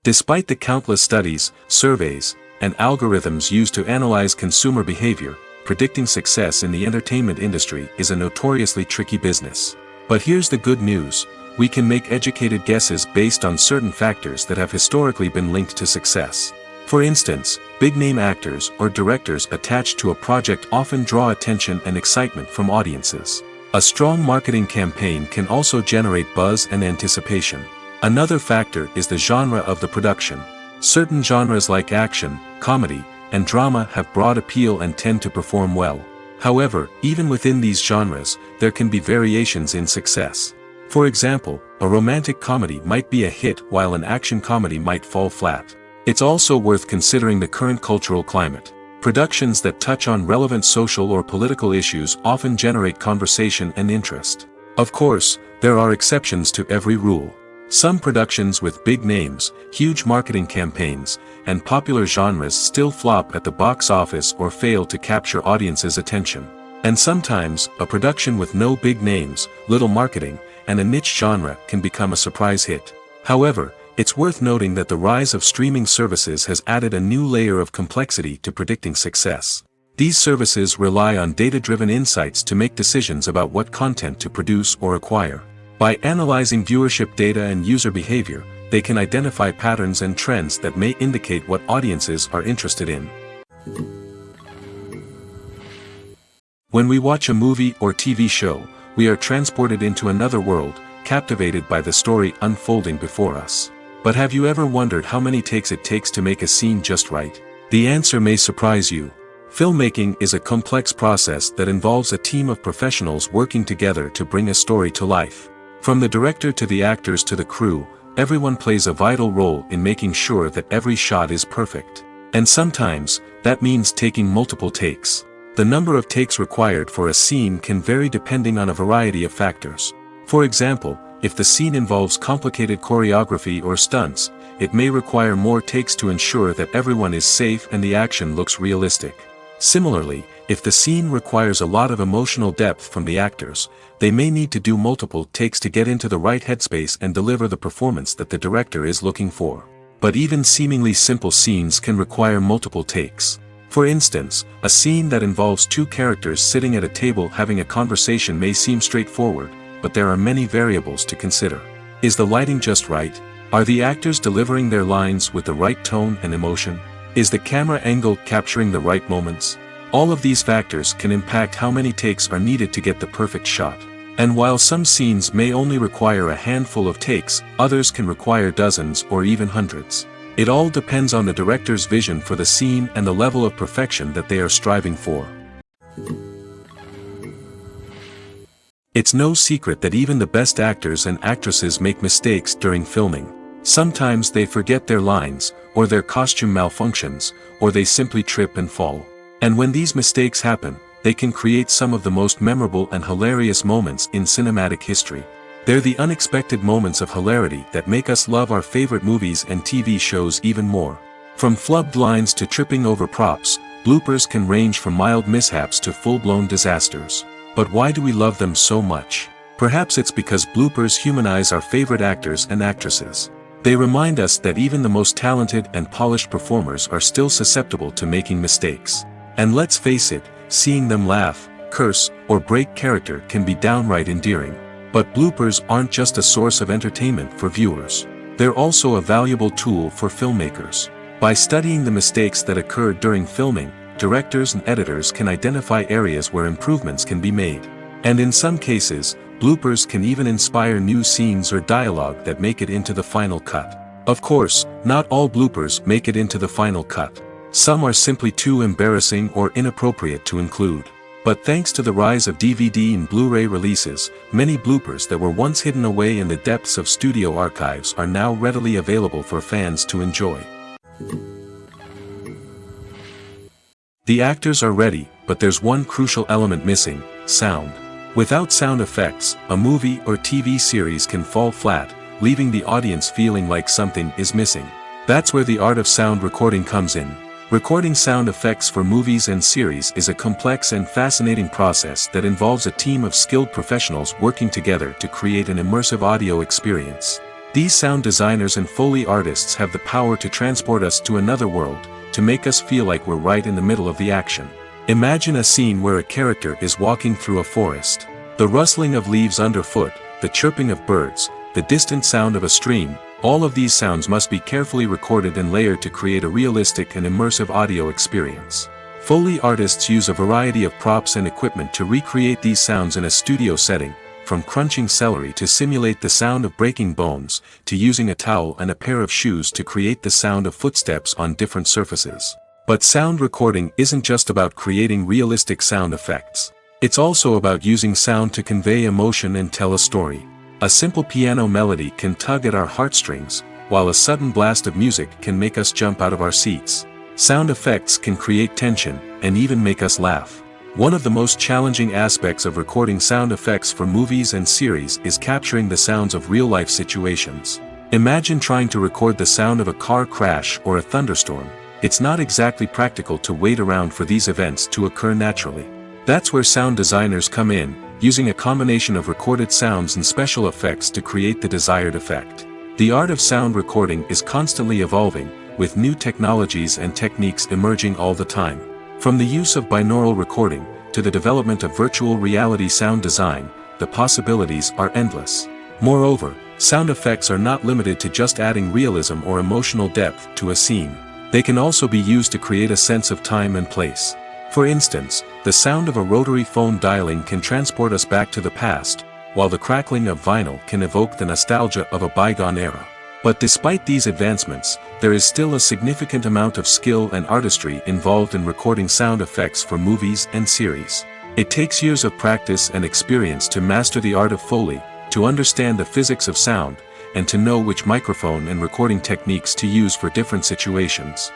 S1: Despite the countless studies, surveys, and algorithms used to analyze consumer behavior, predicting success in the entertainment industry is a notoriously tricky business. But here's the good news: we can make educated guesses based on certain factors that have historically been linked to success. For instance, big-name actors or directors attached to a project often draw attention and excitement from audiences. A strong marketing campaign can also generate buzz and anticipation. Another factor is the genre of the production. Certain genres like action, comedy, and drama have broad appeal and tend to perform well. However, even within these genres, there can be variations in success. For example, a romantic comedy might be a hit while an action comedy might fall flat. It's also worth considering the current cultural climate. Productions that touch on relevant social or political issues often generate conversation and interest. Of course, there are exceptions to every rule. Some productions with big names, huge marketing campaigns, and popular genres still flop at the box office or fail to capture audiences' attention. And sometimes, a production with no big names, little marketing, and a niche genre can become a surprise hit. However, it's worth noting that the rise of streaming services has added a new layer of complexity to predicting success. These services rely on data-driven insights to make decisions about what content to produce or acquire. By analyzing viewership data and user behavior, they can identify patterns and trends that may indicate what audiences are interested in. When we watch a movie or TV show, we are transported into another world, captivated by the story unfolding before us. But have you ever wondered how many takes it takes to make a scene just right? The answer may surprise you. Filmmaking is a complex process that involves a team of professionals working together to bring a story to life. From the director to the actors to the crew, everyone plays a vital role in making sure that every shot is perfect. And sometimes, that means taking multiple takes. The number of takes required for a scene can vary depending on a variety of factors. For example, if the scene involves complicated choreography or stunts, it may require more takes to ensure that everyone is safe and the action looks realistic. Similarly, if the scene requires a lot of emotional depth from the actors, they may need to do multiple takes to get into the right headspace and deliver the performance that the director is looking for. But even seemingly simple scenes can require multiple takes. For instance, a scene that involves two characters sitting at a table having a conversation may seem straightforward, but there are many variables to consider. Is the lighting just right? Are the actors delivering their lines with the right tone and emotion? Is the camera angle capturing the right moments? All of these factors can impact how many takes are needed to get the perfect shot. And while some scenes may only require a handful of takes, others can require dozens or even hundreds. It all depends on the director's vision for the scene and the level of perfection that they are striving for. It's no secret that even the best actors and actresses make mistakes during filming. Sometimes they forget their lines, or their costume malfunctions, or they simply trip and fall. And when these mistakes happen, they can create some of the most memorable and hilarious moments in cinematic history. They're the unexpected moments of hilarity that make us love our favorite movies and TV shows even more. From flubbed lines to tripping over props, bloopers can range from mild mishaps to full-blown disasters. But why do we love them so much? Perhaps it's because bloopers humanize our favorite actors and actresses. They remind us that even the most talented and polished performers are still susceptible to making mistakes. And let's face it, seeing them laugh, curse, or break character can be downright endearing. But bloopers aren't just a source of entertainment for viewers. They're also a valuable tool for filmmakers. By studying the mistakes that occurred during filming, directors and editors can identify areas where improvements can be made. And in some cases, bloopers can even inspire new scenes or dialogue that make it into the final cut. Of course, not all bloopers make it into the final cut. Some are simply too embarrassing or inappropriate to include. But thanks to the rise of DVD and Blu-ray releases, many bloopers that were once hidden away in the depths of studio archives are now readily available for fans to enjoy. The actors are ready, but there's one crucial element missing: sound. Without sound effects, a movie or TV series can fall flat, leaving the audience feeling like something is missing. That's where the art of sound recording comes in. Recording sound effects for movies and series is a complex and fascinating process that involves a team of skilled professionals working together to create an immersive audio experience. These sound designers and Foley artists have the power to transport us to another world, to make us feel like we're right in the middle of the action. Imagine a scene where a character is walking through a forest. The rustling of leaves underfoot, the chirping of birds, the distant sound of a stream, all of these sounds must be carefully recorded and layered to create a realistic and immersive audio experience. Foley artists use a variety of props and equipment to recreate these sounds in a studio setting, from crunching celery to simulate the sound of breaking bones, to using a towel and a pair of shoes to create the sound of footsteps on different surfaces. But sound recording isn't just about creating realistic sound effects. It's also about using sound to convey emotion and tell a story. A simple piano melody can tug at our heartstrings, while a sudden blast of music can make us jump out of our seats. Sound effects can create tension, and even make us laugh. One of the most challenging aspects of recording sound effects for movies and series is capturing the sounds of real-life situations. Imagine trying to record the sound of a car crash or a thunderstorm. It's not exactly practical to wait around for these events to occur naturally. That's where sound designers come in, using a combination of recorded sounds and special effects to create the desired effect. The art of sound recording is constantly evolving, with new technologies and techniques emerging all the time. From the use of binaural recording, to the development of virtual reality sound design, the possibilities are endless. Moreover, sound effects are not limited to just adding realism or emotional depth to a scene. They can also be used to create a sense of time and place. For instance, the sound of a rotary phone dialing can transport us back to the past, while the crackling of vinyl can evoke the nostalgia of a bygone era. But despite these advancements, there is still a significant amount of skill and artistry involved in recording sound effects for movies and series. It takes years of practice and experience to master the art of Foley, to understand the physics of sound, and to know which microphone and recording techniques to use for different situations.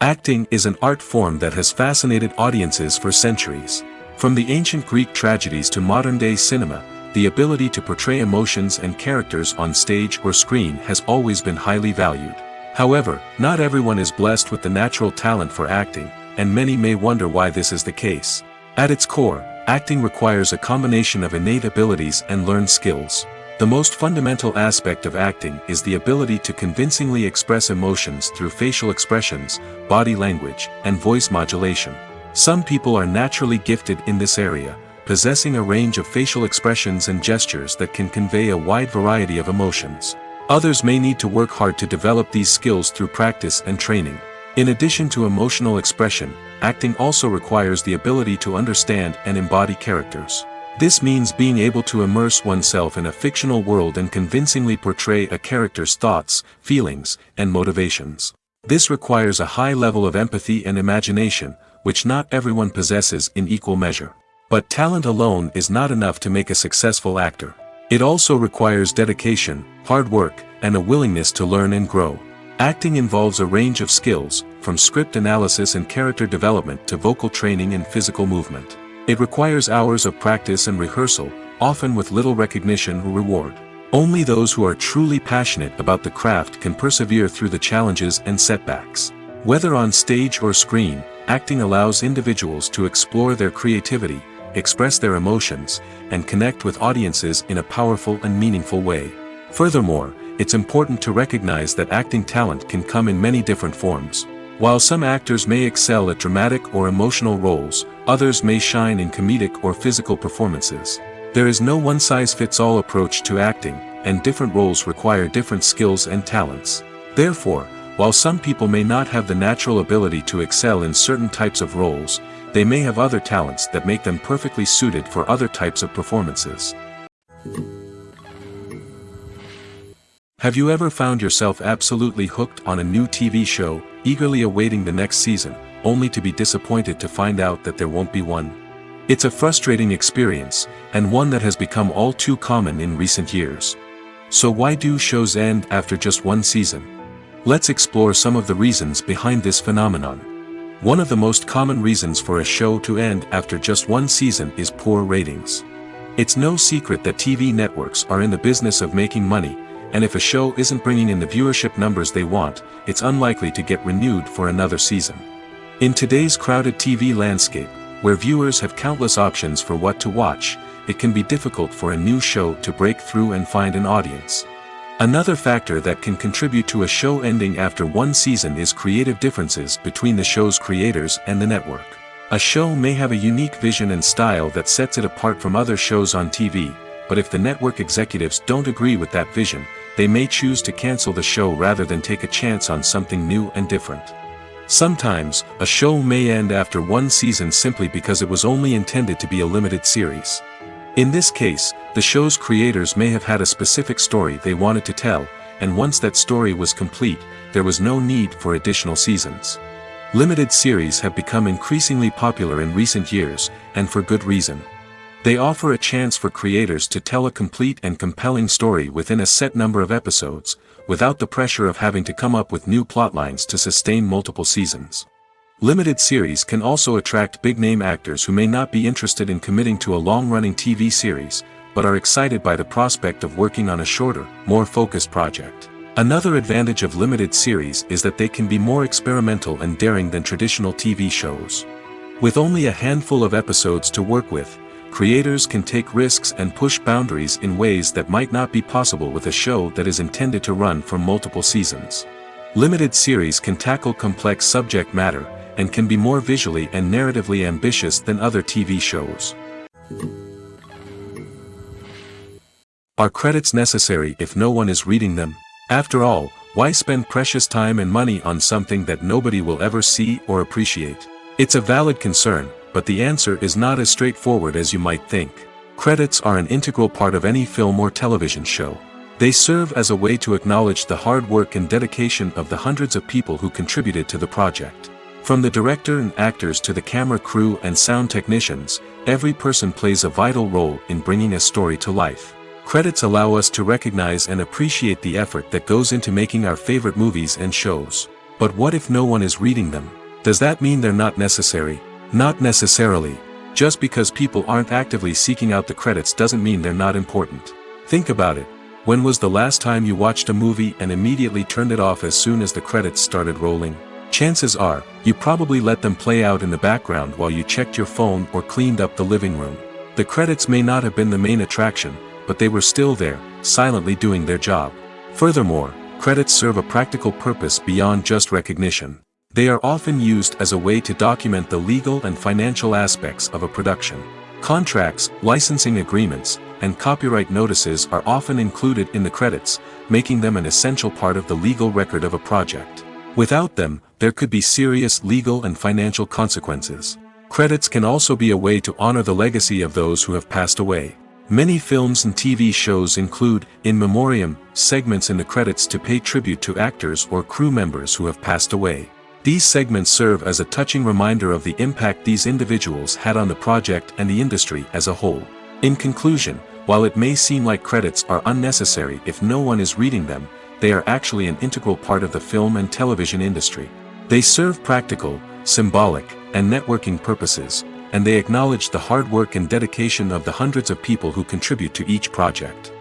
S1: Acting is an art form that has fascinated audiences for centuries. From the ancient Greek tragedies to modern-day cinema, the ability to portray emotions and characters on stage or screen has always been highly valued. However, not everyone is blessed with the natural talent for acting, and many may wonder why this is the case. At its core, acting requires a combination of innate abilities and learned skills. The most fundamental aspect of acting is the ability to convincingly express emotions through facial expressions, body language, and voice modulation. Some people are naturally gifted in this area, possessing a range of facial expressions and gestures that can convey a wide variety of emotions. Others may need to work hard to develop these skills through practice and training. In addition to emotional expression, acting also requires the ability to understand and embody characters. This means being able to immerse oneself in a fictional world and convincingly portray a character's thoughts, feelings, and motivations. This requires a high level of empathy and imagination, which not everyone possesses in equal measure. But talent alone is not enough to make a successful actor. It also requires dedication, hard work, and a willingness to learn and grow. Acting involves a range of skills, from script analysis and character development to vocal training and physical movement. It requires hours of practice and rehearsal, often with little recognition or reward. Only those who are truly passionate about the craft can persevere through the challenges and setbacks. Whether on stage or screen, acting allows individuals to explore their creativity, express their emotions, and connect with audiences in a powerful and meaningful way. Furthermore, it's important to recognize that acting talent can come in many different forms. While some actors may excel at dramatic or emotional roles, others may shine in comedic or physical performances. There is no one-size-fits-all approach to acting, and different roles require different skills and talents. Therefore, while some people may not have the natural ability to excel in certain types of roles, they may have other talents that make them perfectly suited for other types of performances. Have you ever found yourself absolutely hooked on a new TV show, eagerly awaiting the next season, only to be disappointed to find out that there won't be one? It's a frustrating experience, and one that has become all too common in recent years. So why do shows end after just one season? Let's explore some of the reasons behind this phenomenon. One of the most common reasons for a show to end after just one season is poor ratings. It's no secret that TV networks are in the business of making money, and if a show isn't bringing in the viewership numbers they want, it's unlikely to get renewed for another season. In today's crowded TV landscape, where viewers have countless options for what to watch, it can be difficult for a new show to break through and find an audience. Another factor that can contribute to a show ending after one season is creative differences between the show's creators and the network. A show may have a unique vision and style that sets it apart from other shows on TV, but if the network executives don't agree with that vision, they may choose to cancel the show rather than take a chance on something new and different. Sometimes, a show may end after one season simply because it was only intended to be a limited series. In this case, the show's creators may have had a specific story they wanted to tell, and once that story was complete, there was no need for additional seasons. Limited series have become increasingly popular in recent years, and for good reason. They offer a chance for creators to tell a complete and compelling story within a set number of episodes, without the pressure of having to come up with new plotlines to sustain multiple seasons. Limited series can also attract big-name actors who may not be interested in committing to a long-running TV series, but are excited by the prospect of working on a shorter, more focused project. Another advantage of limited series is that they can be more experimental and daring than traditional TV shows. With only a handful of episodes to work with, creators can take risks and push boundaries in ways that might not be possible with a show that is intended to run for multiple seasons. Limited series can tackle complex subject matter, and can be more visually and narratively ambitious than other TV shows. Are credits necessary if no one is reading them? After all, Why spend precious time and money on something that nobody will ever see or appreciate? It's a valid concern, but the answer is not as straightforward as you might think. Credits are an integral part of any film or television show. They serve as a way to acknowledge the hard work and dedication of the hundreds of people who contributed to the project. From the director and actors to the camera crew and sound technicians, every person plays a vital role in bringing a story to life. Credits allow us to recognize and appreciate the effort that goes into making our favorite movies and shows. But what if no one is reading them? Does that mean they're not necessary? Not necessarily. Just because people aren't actively seeking out the credits doesn't mean they're not important. Think about it. When was the last time you watched a movie and immediately turned it off as soon as the credits started rolling? Chances are, you probably let them play out in the background while you checked your phone or cleaned up the living room. The credits may not have been the main attraction, but they were still there, silently doing their job. Furthermore, credits serve a practical purpose beyond just recognition. They are often used as a way to document the legal and financial aspects of a production. Contracts, licensing agreements, and copyright notices are often included in the credits, making them an essential part of the legal record of a project. Without them, there could be serious legal and financial consequences. Credits can also be a way to honor the legacy of those who have passed away. Many films and TV shows include, in memoriam, segments in the credits to pay tribute to actors or crew members who have passed away. These segments serve as a touching reminder of the impact these individuals had on the project and the industry as a whole. In conclusion, while it may seem like credits are unnecessary if no one is reading them, they are actually an integral part of the film and television industry. They serve practical, symbolic, and networking purposes, and they acknowledge the hard work and dedication of the hundreds of people who contribute to each project.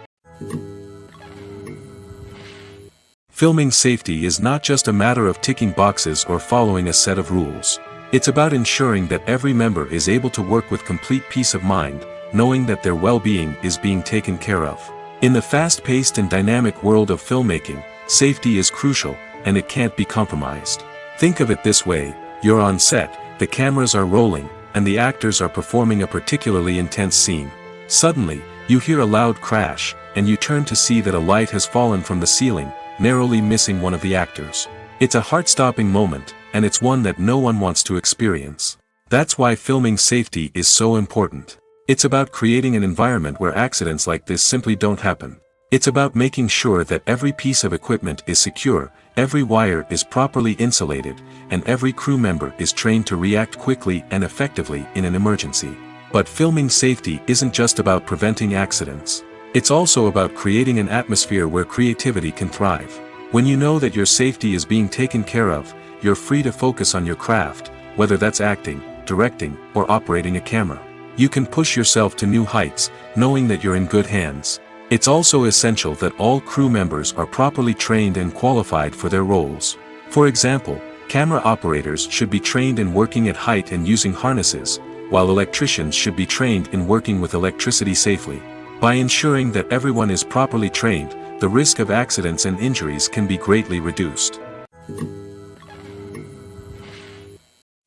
S1: Filming safety is not just a matter of ticking boxes or following a set of rules. It's about ensuring that every member is able to work with complete peace of mind, knowing that their well-being is being taken care of. In the fast-paced and dynamic world of filmmaking, safety is crucial, and it can't be compromised. Think of it this way: you're on set, the cameras are rolling, and the actors are performing a particularly intense scene. Suddenly, you hear a loud crash, and you turn to see that a light has fallen from the ceiling, narrowly missing one of the actors. It's a heart-stopping moment, and it's one that no one wants to experience. That's why filming safety is so important. It's about creating an environment where accidents like this simply don't happen. It's about making sure that every piece of equipment is secure, every wire is properly insulated, and every crew member is trained to react quickly and effectively in an emergency. But filming safety isn't just about preventing accidents. It's also about creating an atmosphere where creativity can thrive. When you know that your safety is being taken care of, you're free to focus on your craft, whether that's acting, directing, or operating a camera. You can push yourself to new heights, knowing that you're in good hands. It's also essential that all crew members are properly trained and qualified for their roles. For example, camera operators should be trained in working at height and using harnesses, while electricians should be trained in working with electricity safely. By ensuring that everyone is properly trained, the risk of accidents and injuries can be greatly reduced.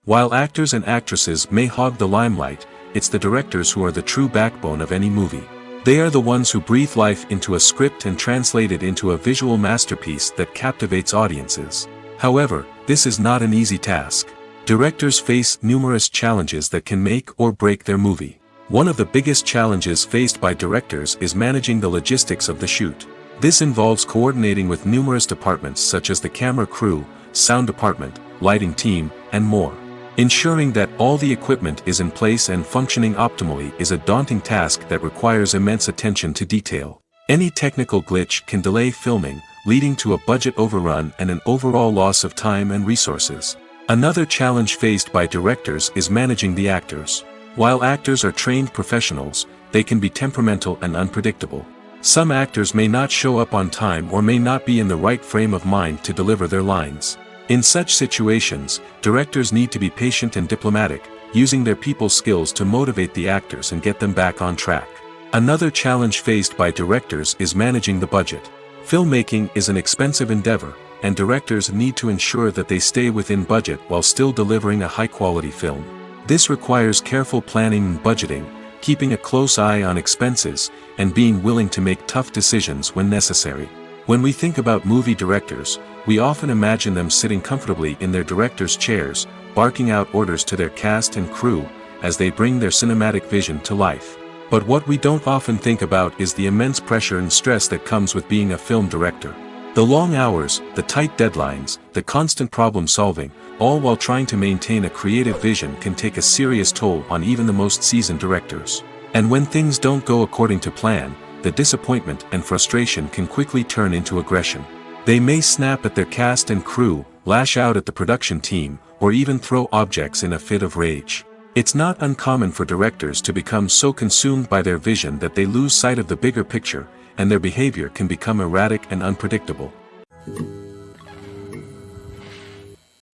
S1: While actors and actresses may hog the limelight, it's the directors who are the true backbone of any movie. They are the ones who breathe life into a script and translate it into a visual masterpiece that captivates audiences. However, this is not an easy task. Directors face numerous challenges that can make or break their movie. One of the biggest challenges faced by directors is managing the logistics of the shoot. This involves coordinating with numerous departments such as the camera crew, sound department, lighting team, and more. Ensuring that all the equipment is in place and functioning optimally is a daunting task that requires immense attention to detail. Any technical glitch can delay filming, leading to a budget overrun and an overall loss of time and resources. Another challenge faced by directors is managing the actors. While actors are trained professionals, they can be temperamental and unpredictable. Some actors may not show up on time or may not be in the right frame of mind to deliver their lines. In such situations, directors need to be patient and diplomatic, using their people skills to motivate the actors and get them back on track. Another challenge faced by directors is managing the budget. Filmmaking is an expensive endeavor, and directors need to ensure that they stay within budget while still delivering a high-quality film. This requires careful planning and budgeting, keeping a close eye on expenses, and being willing to make tough decisions when necessary. When we think about movie directors, we often imagine them sitting comfortably in their director's chairs, barking out orders to their cast and crew, as they bring their cinematic vision to life. But what we don't often think about is the immense pressure and stress that comes with being a film director. The long hours, the tight deadlines, the constant problem solving, all while trying to maintain a creative vision can take a serious toll on even the most seasoned directors. And when things don't go according to plan, the disappointment and frustration can quickly turn into aggression. They may snap at their cast and crew, lash out at the production team, or even throw objects in a fit of rage. It's not uncommon for directors to become so consumed by their vision that they lose sight of the bigger picture, and their behavior can become erratic and unpredictable.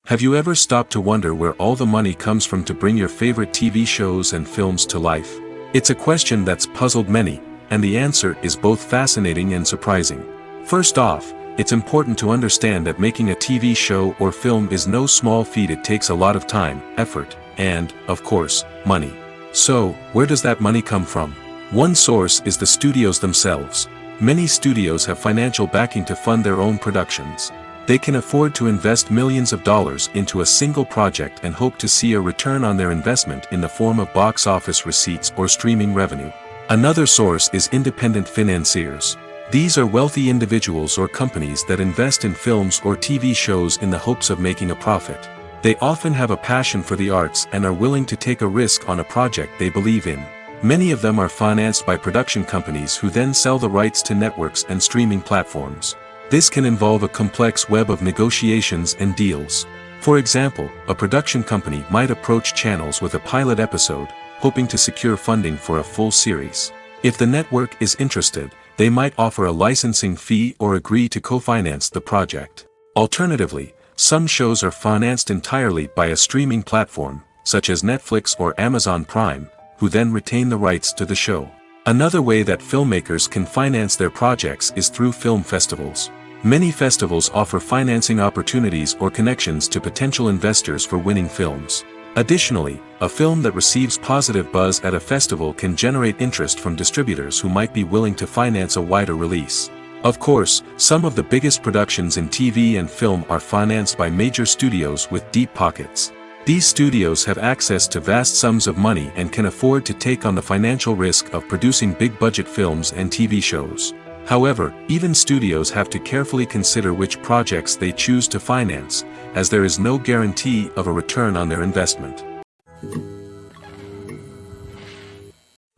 S1: Have you ever stopped to wonder where all the money comes from to bring your favorite TV shows and films to life? It's a question that's puzzled many, and the answer is both fascinating and surprising. First off, it's important to understand that making a TV show or film is no small feat. It takes a lot of time, effort, and, of course, money. So, where does that money come from? One source is the studios themselves. Many studios have financial backing to fund their own productions. They can afford to invest millions of dollars into a single project and hope to see a return on their investment in the form of box office receipts or streaming revenue. Another source is independent financiers. These are wealthy individuals or companies that invest in films or TV shows in the hopes of making a profit. They often have a passion for the arts and are willing to take a risk on a project they believe in. Many of them are financed by production companies who then sell the rights to networks and streaming platforms. This can involve a complex web of negotiations and deals. For example, a production company might approach channels with a pilot episode, hoping to secure funding for a full series. If the network is interested, they might offer a licensing fee or agree to co-finance the project. Alternatively, some shows are financed entirely by a streaming platform, such as Netflix or Amazon Prime, who then retain the rights to the show. Another way that filmmakers can finance their projects is through film festivals. Many festivals offer financing opportunities or connections to potential investors for winning films. Additionally, a film that receives positive buzz at a festival can generate interest from distributors who might be willing to finance a wider release. Of course, some of the biggest productions in TV and film are financed by major studios with deep pockets. These studios have access to vast sums of money and can afford to take on the financial risk of producing big-budget films and TV shows. However, even studios have to carefully consider which projects they choose to finance, as there is no guarantee of a return on their investment.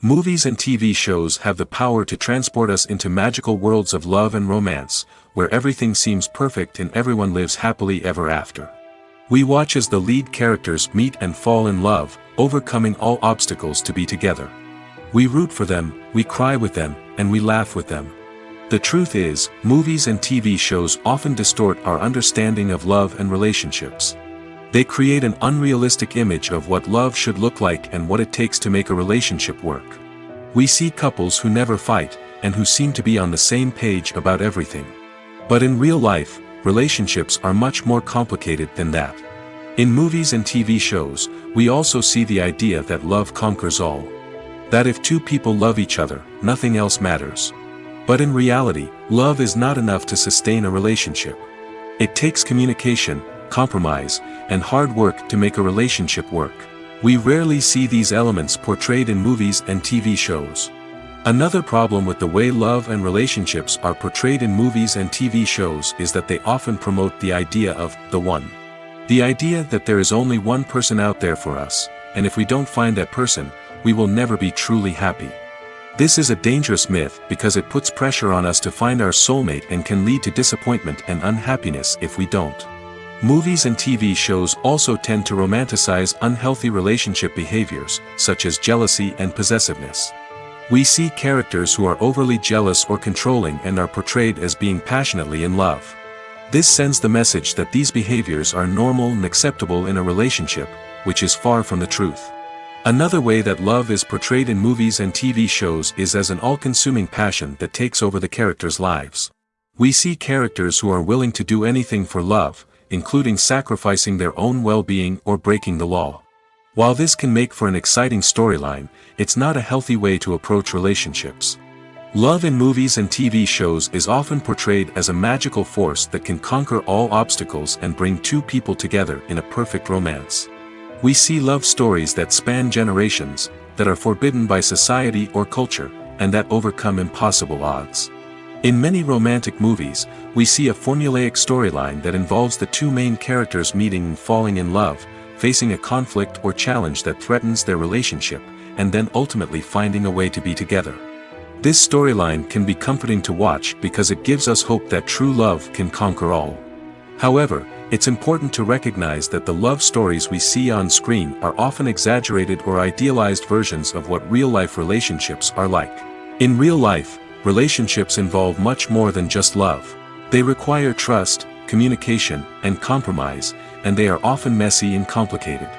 S1: Movies and TV shows have the power to transport us into magical worlds of love and romance, where everything seems perfect and everyone lives happily ever after. We watch as the lead characters meet and fall in love, overcoming all obstacles to be together. We root for them, we cry with them, and we laugh with them. The truth is, movies and TV shows often distort our understanding of love and relationships. They create an unrealistic image of what love should look like and what it takes to make a relationship work. We see couples who never fight, and who seem to be on the same page about everything. But in real life, relationships are much more complicated than that. In movies and TV shows, we also see the idea that love conquers all. That if two people love each other, nothing else matters. But in reality, love is not enough to sustain a relationship. It takes communication, compromise, and hard work to make a relationship work. We rarely see these elements portrayed in movies and TV shows. Another problem with the way love and relationships are portrayed in movies and TV shows is that they often promote the idea of the one. The idea that there is only one person out there for us, and if we don't find that person, we will never be truly happy. This is a dangerous myth because it puts pressure on us to find our soulmate and can lead to disappointment and unhappiness if we don't. Movies and TV shows also tend to romanticize unhealthy relationship behaviors, such as jealousy and possessiveness. We see characters who are overly jealous or controlling and are portrayed as being passionately in love. This sends the message that these behaviors are normal and acceptable in a relationship, which is far from the truth. Another way that love is portrayed in movies and TV shows is as an all-consuming passion that takes over the characters' lives. We see characters who are willing to do anything for love, including sacrificing their own well-being or breaking the law. While this can make for an exciting storyline, it's not a healthy way to approach relationships. Love in movies and TV shows is often portrayed as a magical force that can conquer all obstacles and bring two people together in a perfect romance. We see love stories that span generations, that are forbidden by society or culture, and that overcome impossible odds. In many romantic movies, we see a formulaic storyline that involves the two main characters meeting and falling in love, facing a conflict or challenge that threatens their relationship, and then ultimately finding a way to be together. This storyline can be comforting to watch because it gives us hope that true love can conquer all. However, it's important to recognize that the love stories we see on screen are often exaggerated or idealized versions of what real-life relationships are like. In real life, relationships involve much more than just love. They require trust, communication, and compromise, and they are often messy and complicated.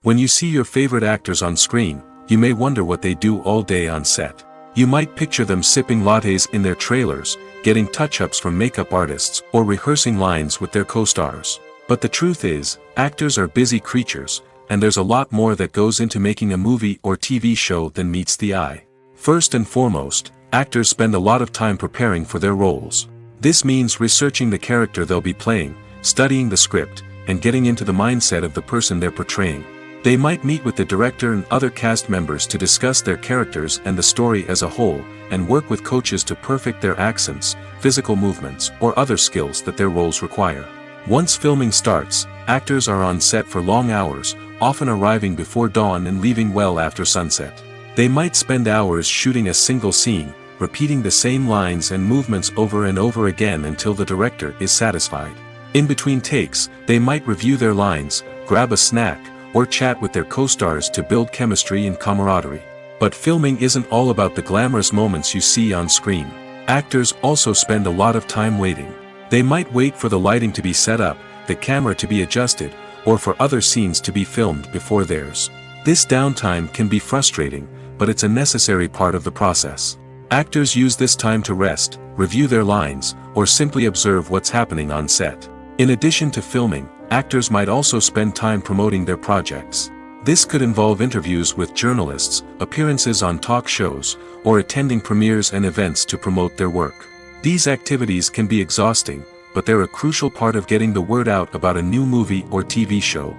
S1: When you see your favorite actors on screen, you may wonder what they do all day on set. You might picture them sipping lattes in their trailers, getting touch-ups from makeup artists, or rehearsing lines with their co-stars. But the truth is, actors are busy creatures, and there's a lot more that goes into making a movie or TV show than meets the eye. First and foremost, actors spend a lot of time preparing for their roles. This means researching the character they'll be playing, studying the script, and getting into the mindset of the person they're portraying. They might meet with the director and other cast members to discuss their characters and the story as a whole, and work with coaches to perfect their accents, physical movements, or other skills that their roles require. Once filming starts, actors are on set for long hours, often arriving before dawn and leaving well after sunset. They might spend hours shooting a single scene, repeating the same lines and movements over and over again until the director is satisfied. In between takes, they might review their lines, grab a snack, or chat with their co-stars to build chemistry and camaraderie. But filming isn't all about the glamorous moments you see on screen. Actors also spend a lot of time waiting. They might wait for the lighting to be set up, the camera to be adjusted, or for other scenes to be filmed before theirs. This downtime can be frustrating, but it's a necessary part of the process. Actors use this time to rest, review their lines, or simply observe what's happening on set. In addition to filming, actors might also spend time promoting their projects. This could involve interviews with journalists, appearances on talk shows, or attending premieres and events to promote their work. These activities can be exhausting, but they're a crucial part of getting the word out about a new movie or TV show.